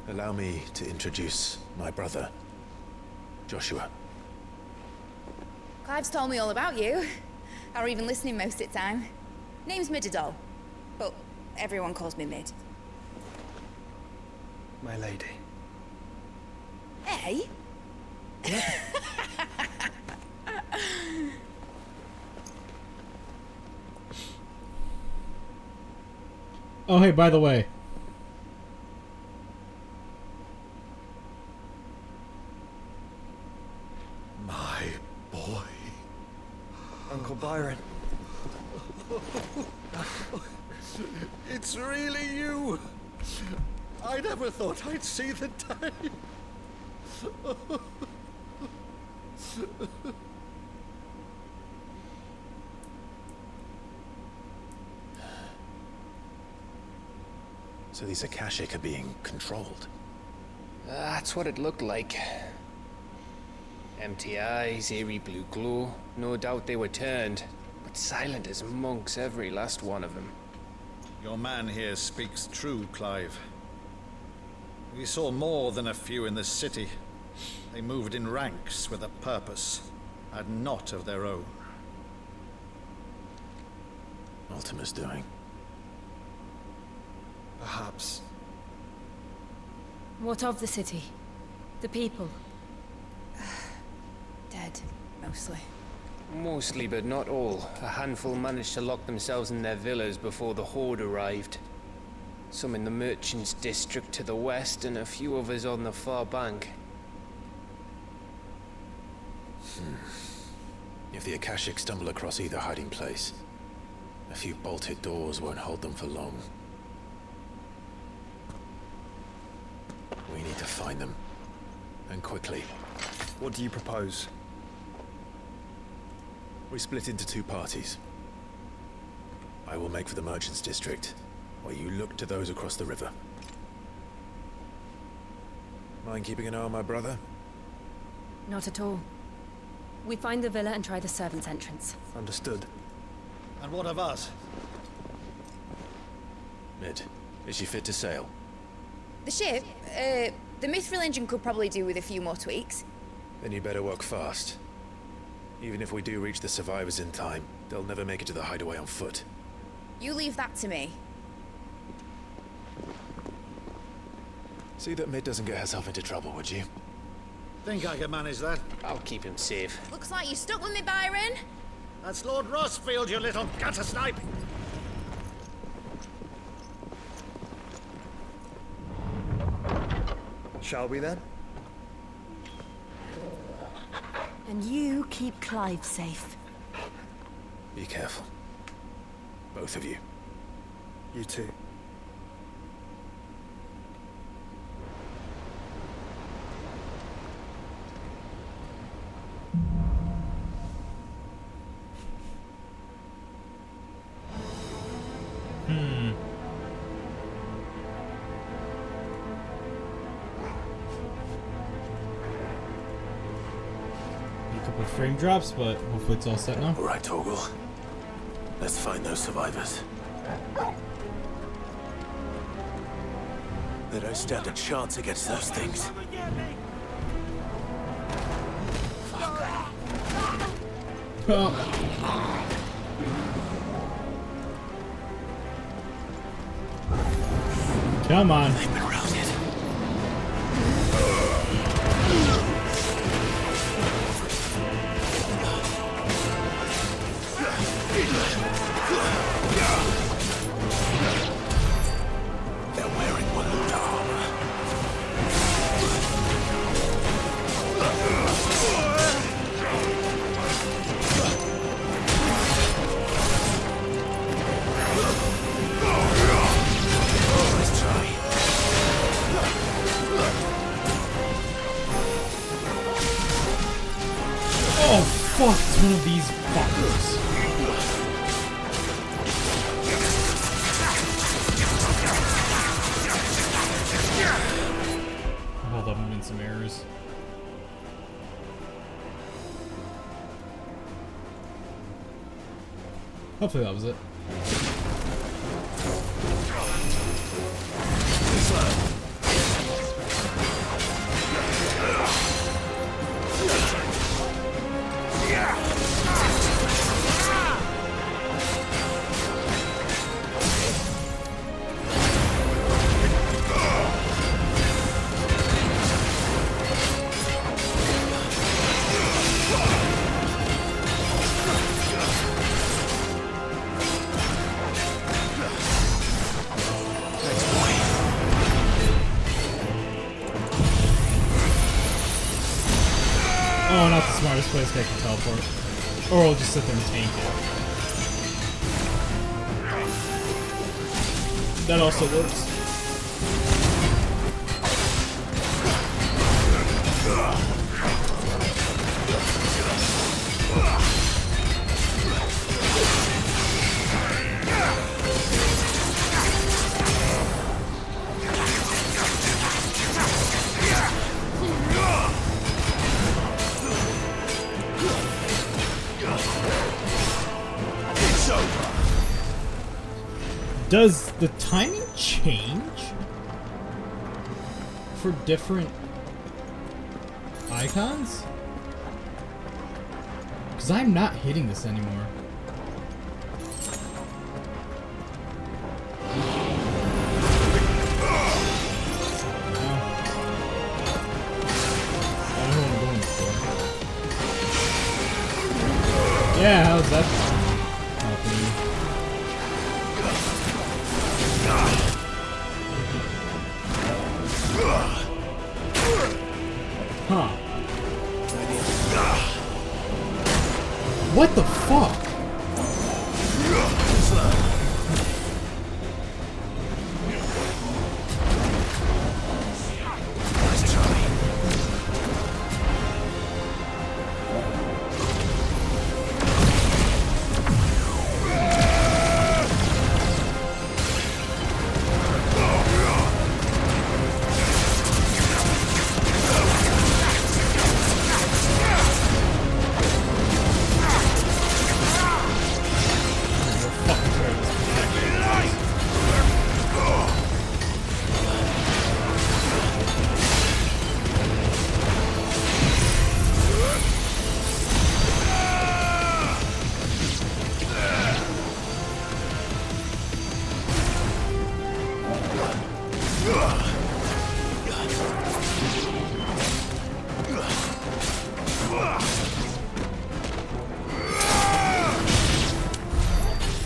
Allow me to introduce my brother, Joshua. Clive's told me all about you. Or even listening most of the time. Name's Midadol, but everyone calls me Mid. My lady. Hey? Oh, hey, by the way. My boy. Uncle Byron. It's really you. I never thought I'd see the day. So these Akashic are being controlled. That's what it looked like. Empty eyes, eerie blue glow. No doubt they were turned, but silent as monks, every last one of them. Your man here speaks true, Clive. We saw more than a few in this city. They moved in ranks with a purpose, and not of their own. Ultima's doing. Perhaps. What of the city? The people? Dead, mostly. Mostly, but not all. A handful managed to lock themselves in their villas before the Horde arrived. Some in the Merchants District to the west, and a few others on the far bank. If the Akashic stumble across either hiding place, a few bolted doors won't hold them for long. We need to find them. And quickly. What do you propose? We split into 2 parties. I will make for the Merchants District, while you look to those across the river. Mind keeping an eye on my brother? Not at all. We find the villa and try the servants' entrance. Understood. And what of us? Mid, is she fit to sail? The ship, the Mithril engine could probably do with a few more tweaks. Then you better work fast. Even if we do reach the survivors in time, they'll never make it to the hideaway on foot. You leave that to me. See that Mid doesn't get herself into trouble, would you? Think I can manage that? I'll keep him safe. Looks like you stuck with me, Byron. That's Lord Rossfield, you little gutter snipe! Shall we then? And you keep Clive safe. Be careful. Both of you. You too. Frame drops, but hopefully it's all set now. All right, Torgal. Let's find those survivors. They don't stand a chance against those things. Come on. They've been routed. They're wearing Waluta armor. Let's try. Oh fuck, it's one of these fuckers. Hold up, I'm in some errors. Hopefully that was it. Oh, not the smartest place I can teleport. Or I'll just sit there and tank it. That also works. Does the timing change for different icons? Because I'm not hitting this anymore. Yeah, how's that happening? Huh. What the fuck?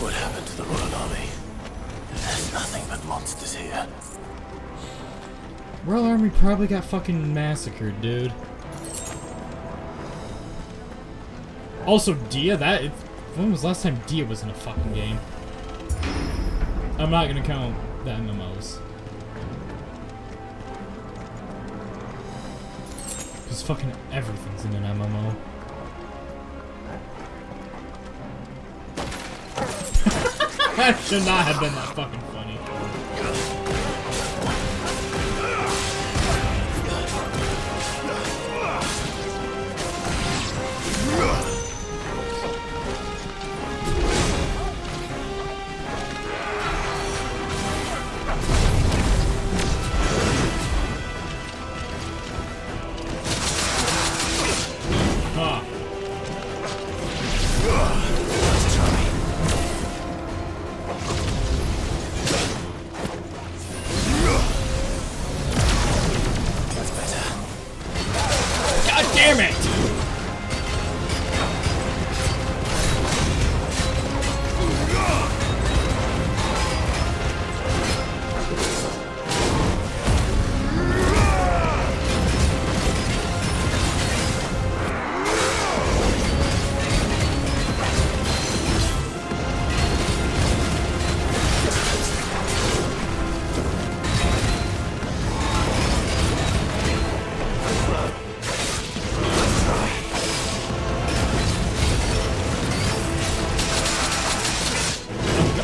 What happened to the Royal Army? There's nothing but monsters here. Royal Army probably got fucking massacred, dude. Also, Dia, when was the last time Dia was in a fucking game? I'm not gonna count the MMOs. Because fucking everything's in an MMO. That should not have been that fucking funny.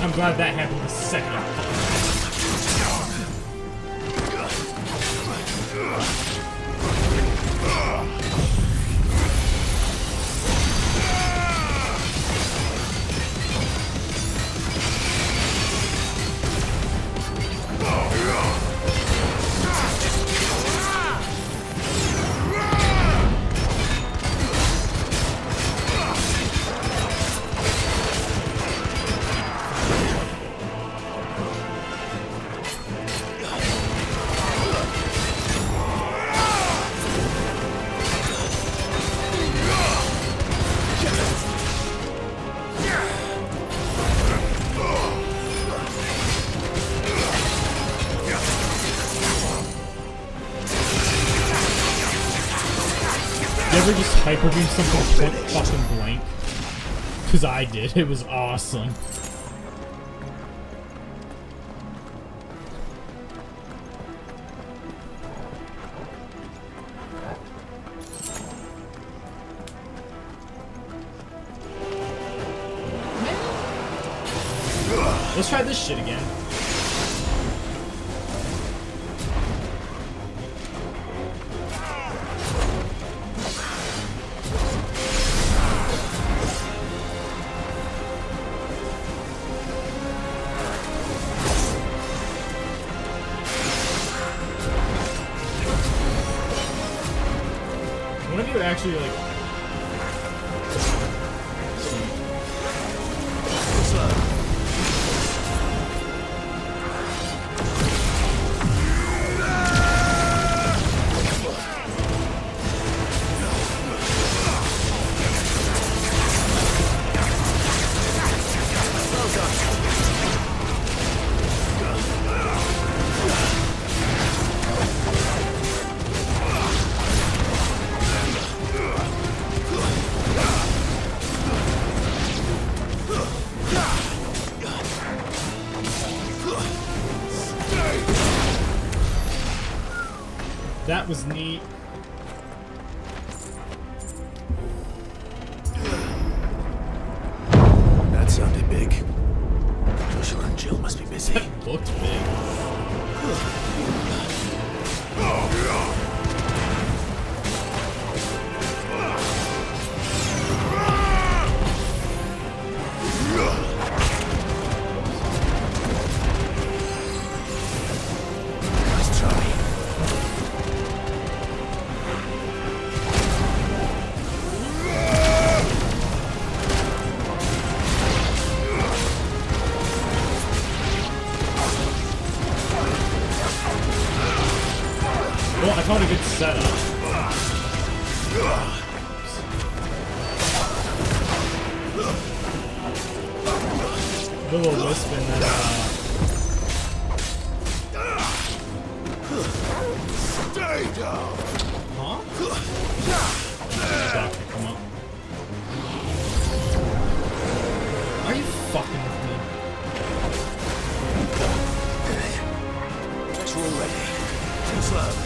I'm glad that happened the second I ever just hyper beam something point fucking blank? Cause I did. It was awesome. Let's try this shit again. One of you actually like that was neat. That sounded big. Joshua and Jill must be busy. That looked big. Nice try. Well, I found a good setup. Little wisp and then Stay down. huh? Come on. Are you fucking with me? Guess we're ready. Too slow.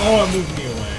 Oh, it moved me away.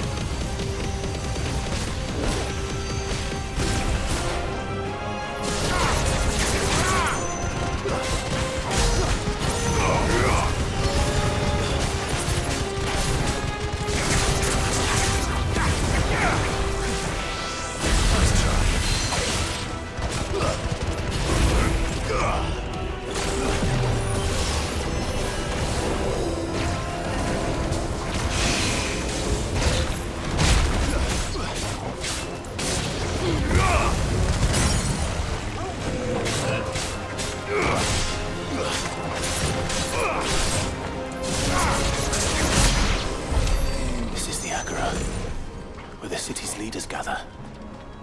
gather.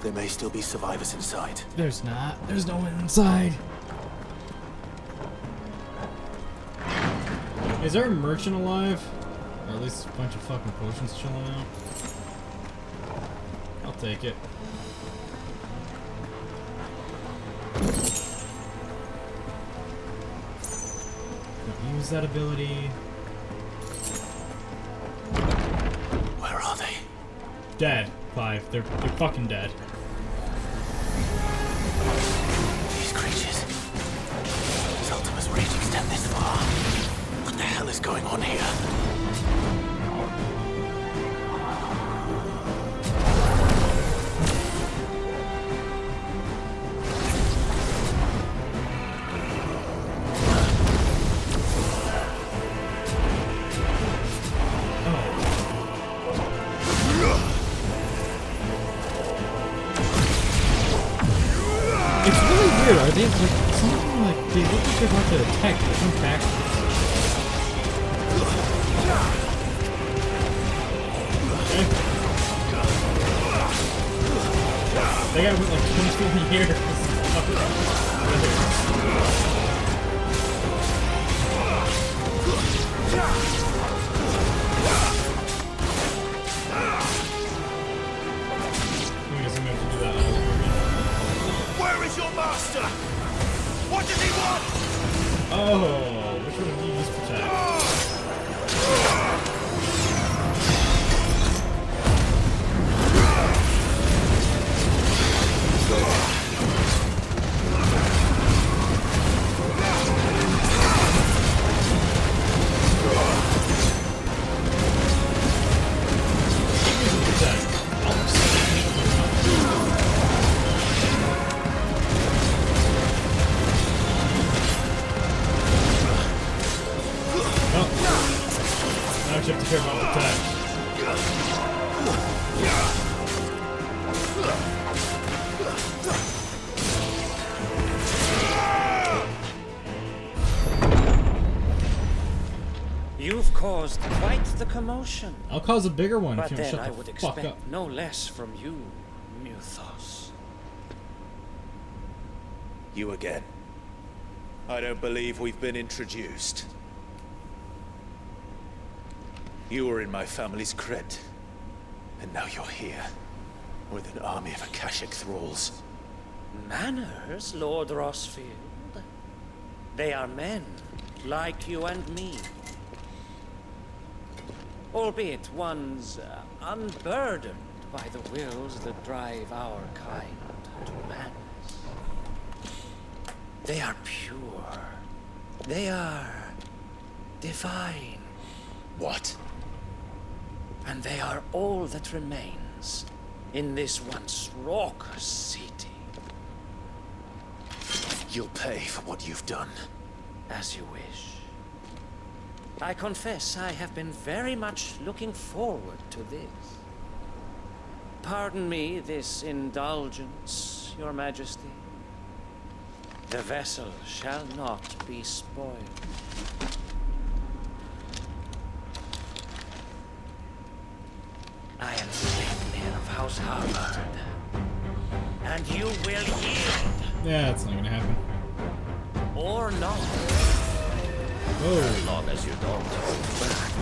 There may still be survivors inside. There's not. There's no one inside. Is there a merchant alive? Or at least a bunch of fucking potions chilling out? I'll take it. Don't use that ability. Where are they? Dead. 5. They're fucking dead. These creatures. Ultima's rage extend this far. What the hell is going on here? Are they like something like they look like they're about to attack? They come backwards. Okay. They got like 20 years. Where is your master? What does he want? Oh, which one of these protect? You have to care about the attack. You've caused quite the commotion. I'll cause a bigger one but if you then shut I the would fuck expect up. no less from you, Muthos. You again. I don't believe we've been introduced. You were in my family's crypt, and now you're here, with an army of Akashic thralls. Manners, Lord Rosfield. They are men, like you and me. Albeit one's unburdened by the wills that drive our kind to madness. They are pure. They are divine. What? And they are all that remains in this once raucous city. You'll pay for what you've done. As you wish. I confess I have been very much looking forward to this. Pardon me this indulgence, Your Majesty. The vessel shall not be spoiled. I am Sleipnir of House Harvard. And you will yield. Yeah, that's not gonna happen. Or not. Oh. As long as you don't hold back.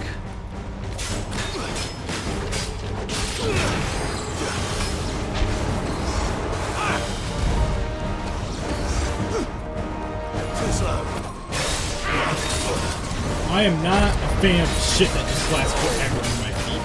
I am not a fan of shit that just lasts forever on my feet.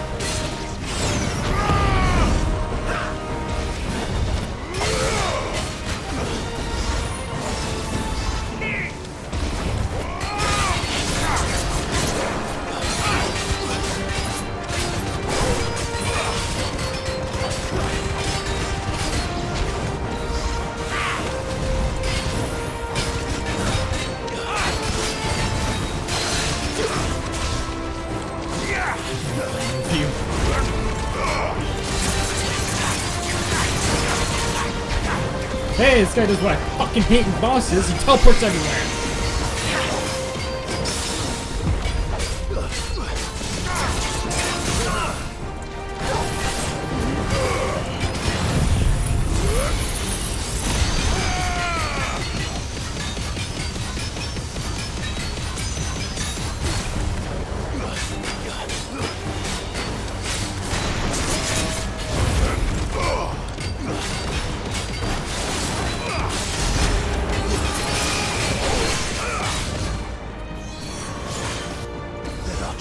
Hey, this guy does what I fucking hate in bosses. He teleports everywhere.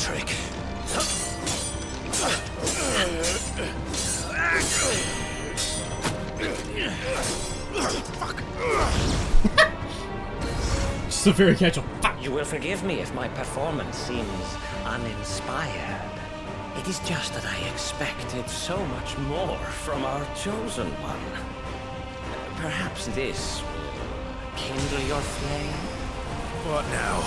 trick. Just a very casual. You will forgive me if my performance seems uninspired. It is just that I expected so much more from our chosen one. Perhaps this will kindle your flame? What now?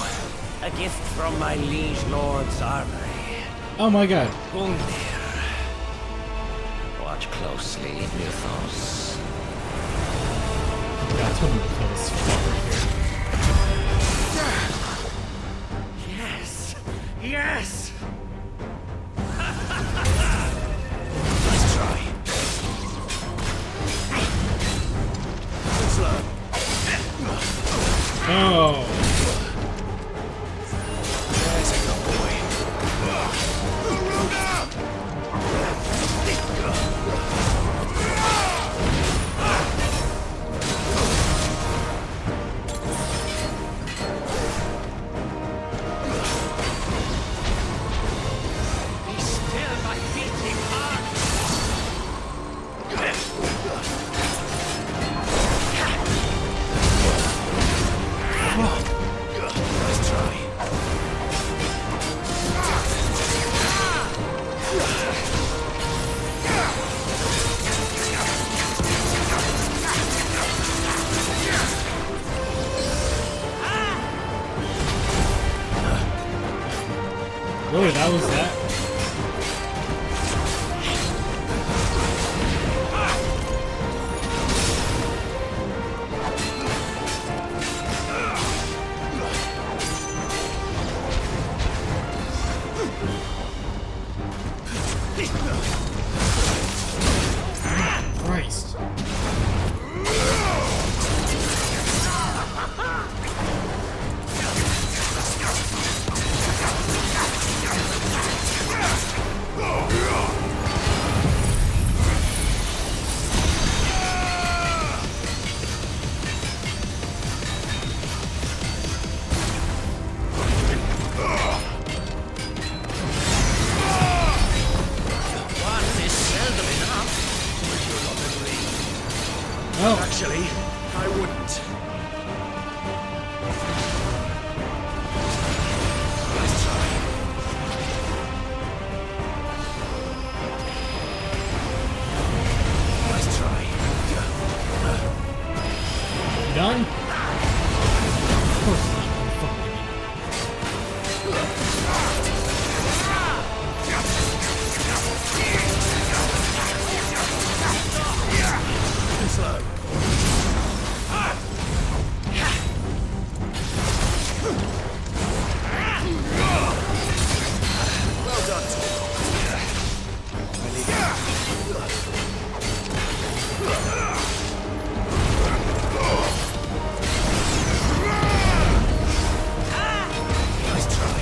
A gift from my liege lord's armory. Oh my god. Gungnir. Watch closely, Mythos. Yeah, I told him to kill this fucker here. Yes! Yes! Let's try. Slow. Oh. There's a good boy. Be still, my beating heart! Let's try. Really, that was that? Christ. One is seldom enough. Would you not agree? Oh. Actually, I wouldn't. Let's try. Let's try. You done? Of course not. You fucking Slow. Well done, Nice try.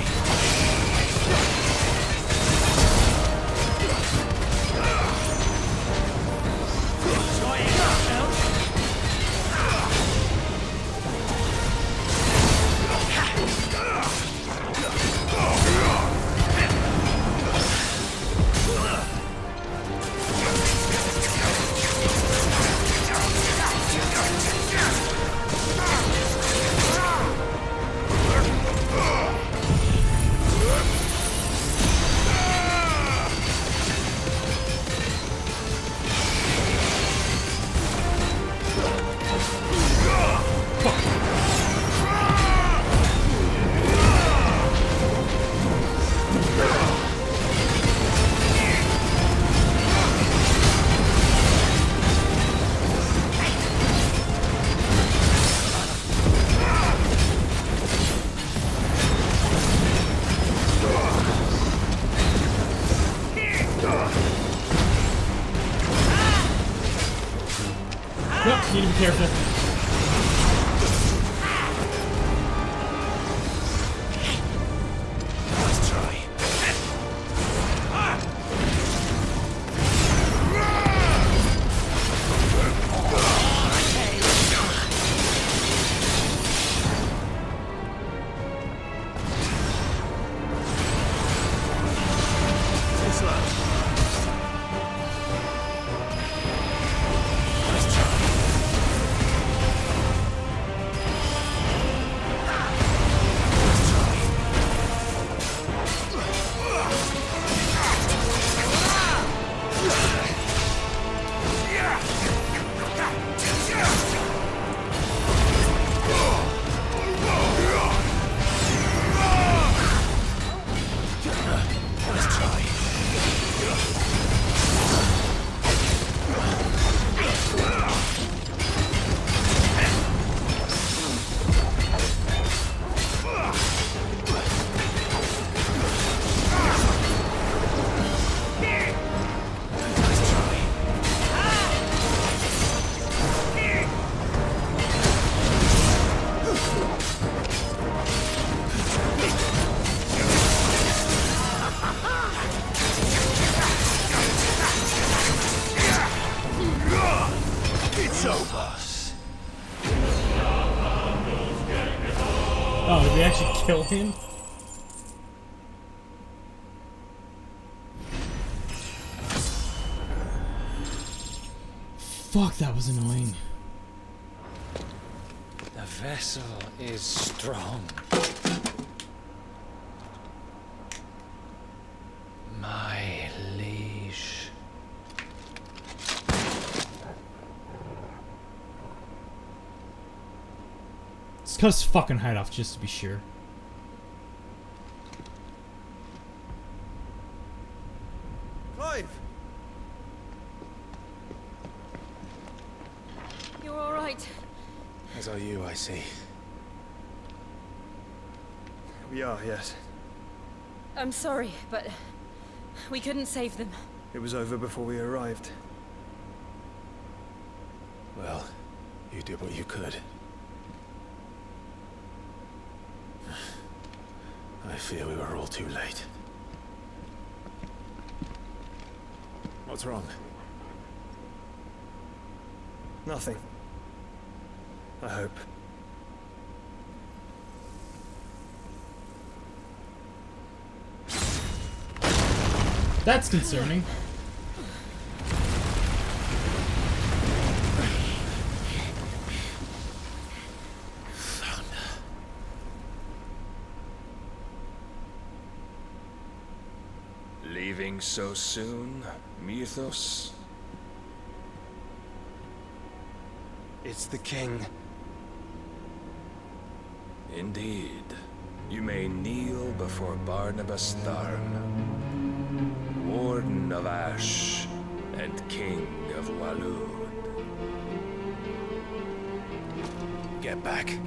Yep, need to be careful. Let's try. Oh, did they actually kill him? Fuck, that was annoying. The vessel is strong. My liege. Let's cut his fucking hide off just to be sure. Clive! You're all right. As are you, I see. We are, yes. I'm sorry, but we couldn't save them. It was over before we arrived. Well, you did what you could. I fear we were all too late. What's wrong? Nothing. I hope. That's concerning. Leaving so soon, Mythos? It's the king. Indeed. You may kneel before Barnabas Tharn, Warden of Ash and King of Waloed. Get back.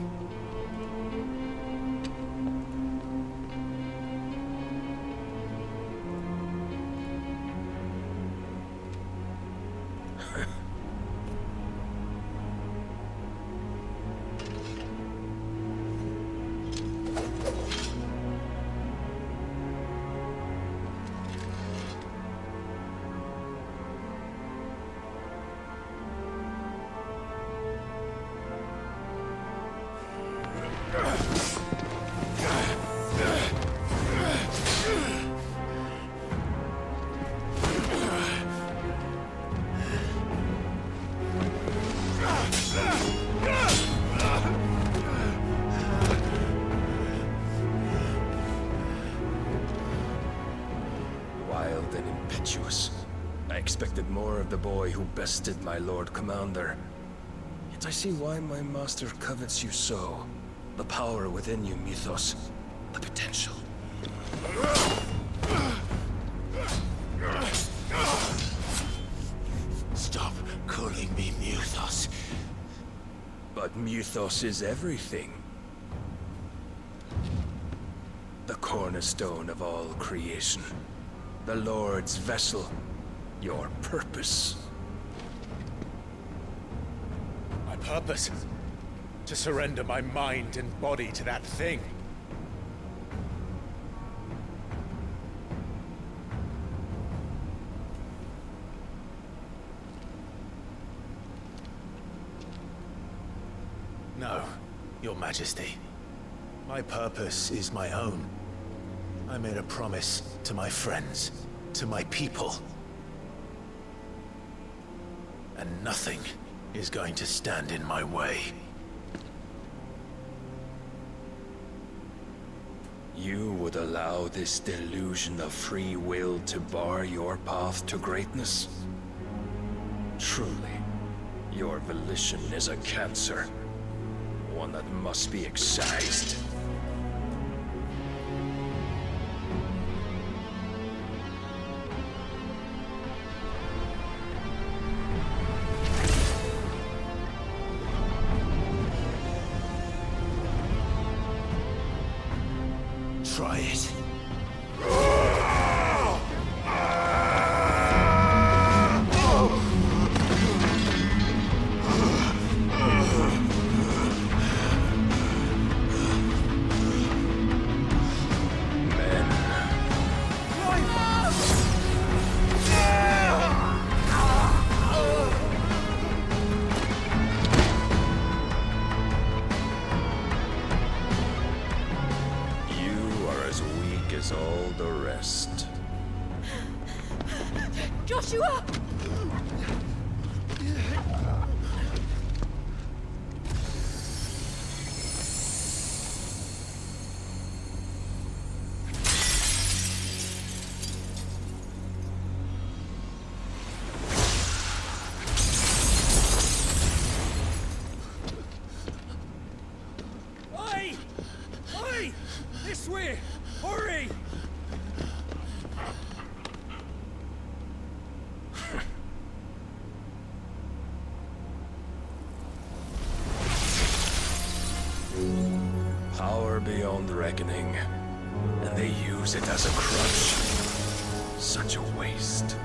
Wild and impetuous. I expected more of the boy who bested my Lord Commander. Yet I see why my master covets you so. The power within you, Mythos. The potential. Stop calling me Mythos. But Mythos is everything. The cornerstone of all creation. The Lord's vessel. Your purpose. My purpose? To surrender my mind and body to that thing. No, Your Majesty. My purpose is my own. I made a promise to my friends, to my people. And nothing is going to stand in my way. You would allow this delusion of free will to bar your path to greatness? Truly, your volition is a cancer. One that must be excised. Try it. like as all the rest. Joshua! Oi! Oi! This way! Hurry! Power beyond reckoning, and they use it as a crutch. Such a waste.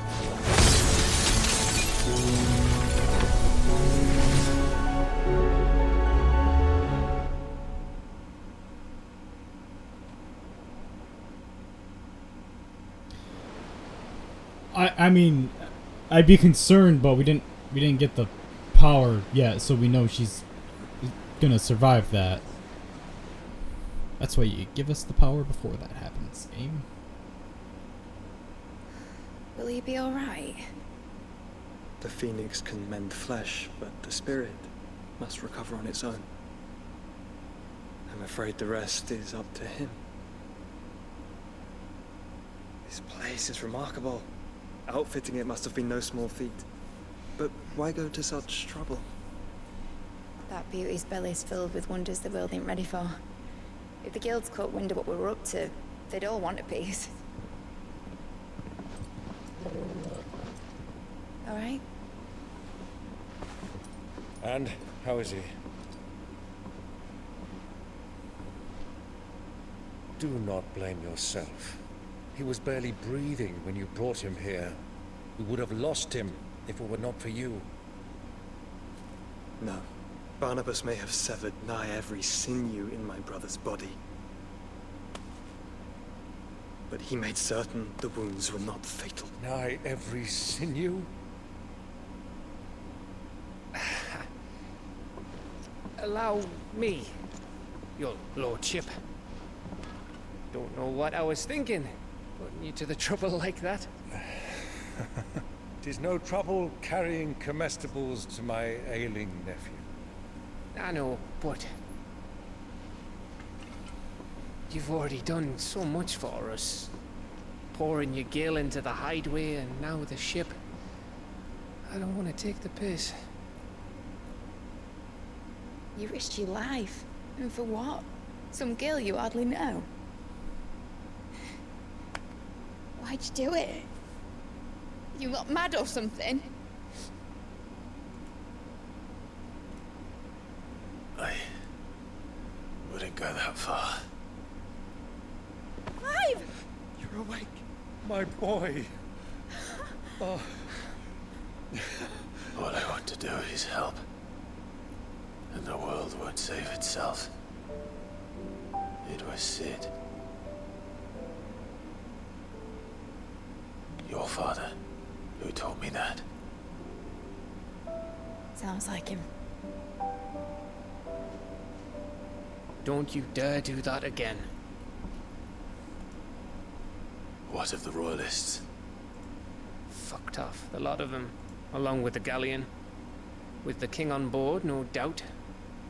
I mean, I'd be concerned, but we didn't get the power yet, so we know she's gonna survive that. That's why you give us the power before that happens, game. Will he be alright? The phoenix can mend flesh, but the spirit must recover on its own. I'm afraid the rest is up to him. This place is remarkable. Outfitting it must have been no small feat. But why go to such trouble? That beauty's belly's filled with wonders the world ain't ready for. If the guilds caught wind of what we were up to, they'd all want a piece. All right? And how is he? Do not blame yourself. He was barely breathing when you brought him here. We would have lost him if it were not for you. No. Barnabas may have severed nigh every sinew in my brother's body. But he made certain the wounds were not fatal. Nigh every sinew? Allow me, your lordship. Don't know what I was thinking, putting you to the trouble like that. It is no trouble carrying comestibles to my ailing nephew. I know, but you've already done so much for us. Pouring your gil into the hideaway and now the ship. I don't want to take the piss. You risked your life. And for what? Some girl you hardly know. Why'd you do it? You got mad or something? I wouldn't go that far. Clive! You're awake, my boy. Oh. All I want to do is help. And the world won't save itself. It was Sid. Your father, who told me that. Sounds like him. Don't you dare do that again. What of the Royalists? Fucked off, the lot of them, along with the galleon. With the king on board, no doubt.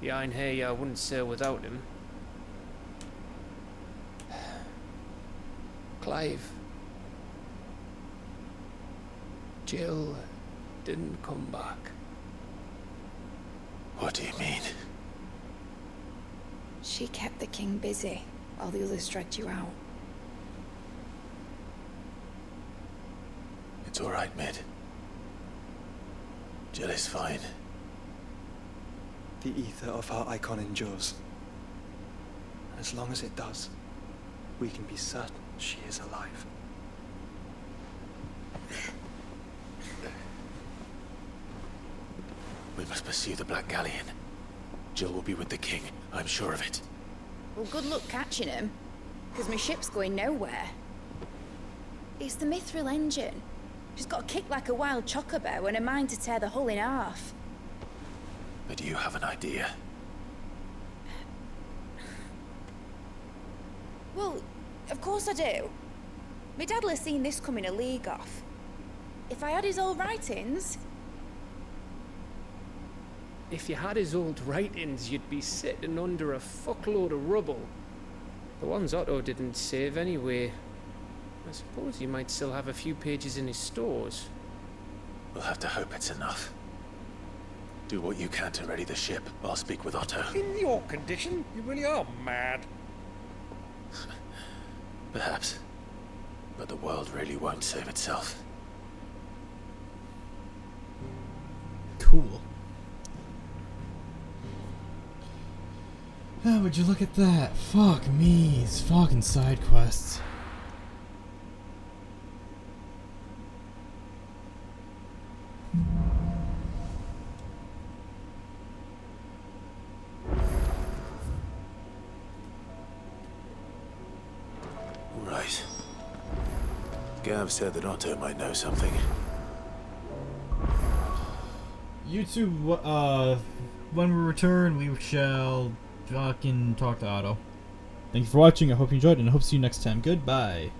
The Einherjar wouldn't sail without him. Clive. Jill didn't come back. What do you mean? She kept the king busy while the others dragged you out. It's all right, Mid. Jill is fine. The ether of her icon endures. And as long as it does, we can be certain she is alive. We must pursue the Black Galleon. Jill will be with the king, I'm sure of it. Well, good luck catching him, because my ship's going nowhere. It's the Mithril engine. She's got a kick like a wild chocobo and a mind to tear the hull in half. But do you have an idea? Well, of course I do. My dad'll have seen this coming a league off. If I had his old writings... If you had his old writings, you'd be sitting under a fuckload of rubble. The ones Otto didn't save anyway. I suppose he might still have a few pages in his stores. We'll have to hope it's enough. Do what you can to ready the ship. I'll speak with Otto. In your condition, you really are mad. Perhaps. But the world really won't save itself. Cool. Oh, would you look at that? Fuck me, these fucking side quests. Right. Gav said that Otto might know something. You two, when we return, we shall fucking talk to Otto. Thank you for watching, I hope you enjoyed, and I hope to see you next time. Goodbye.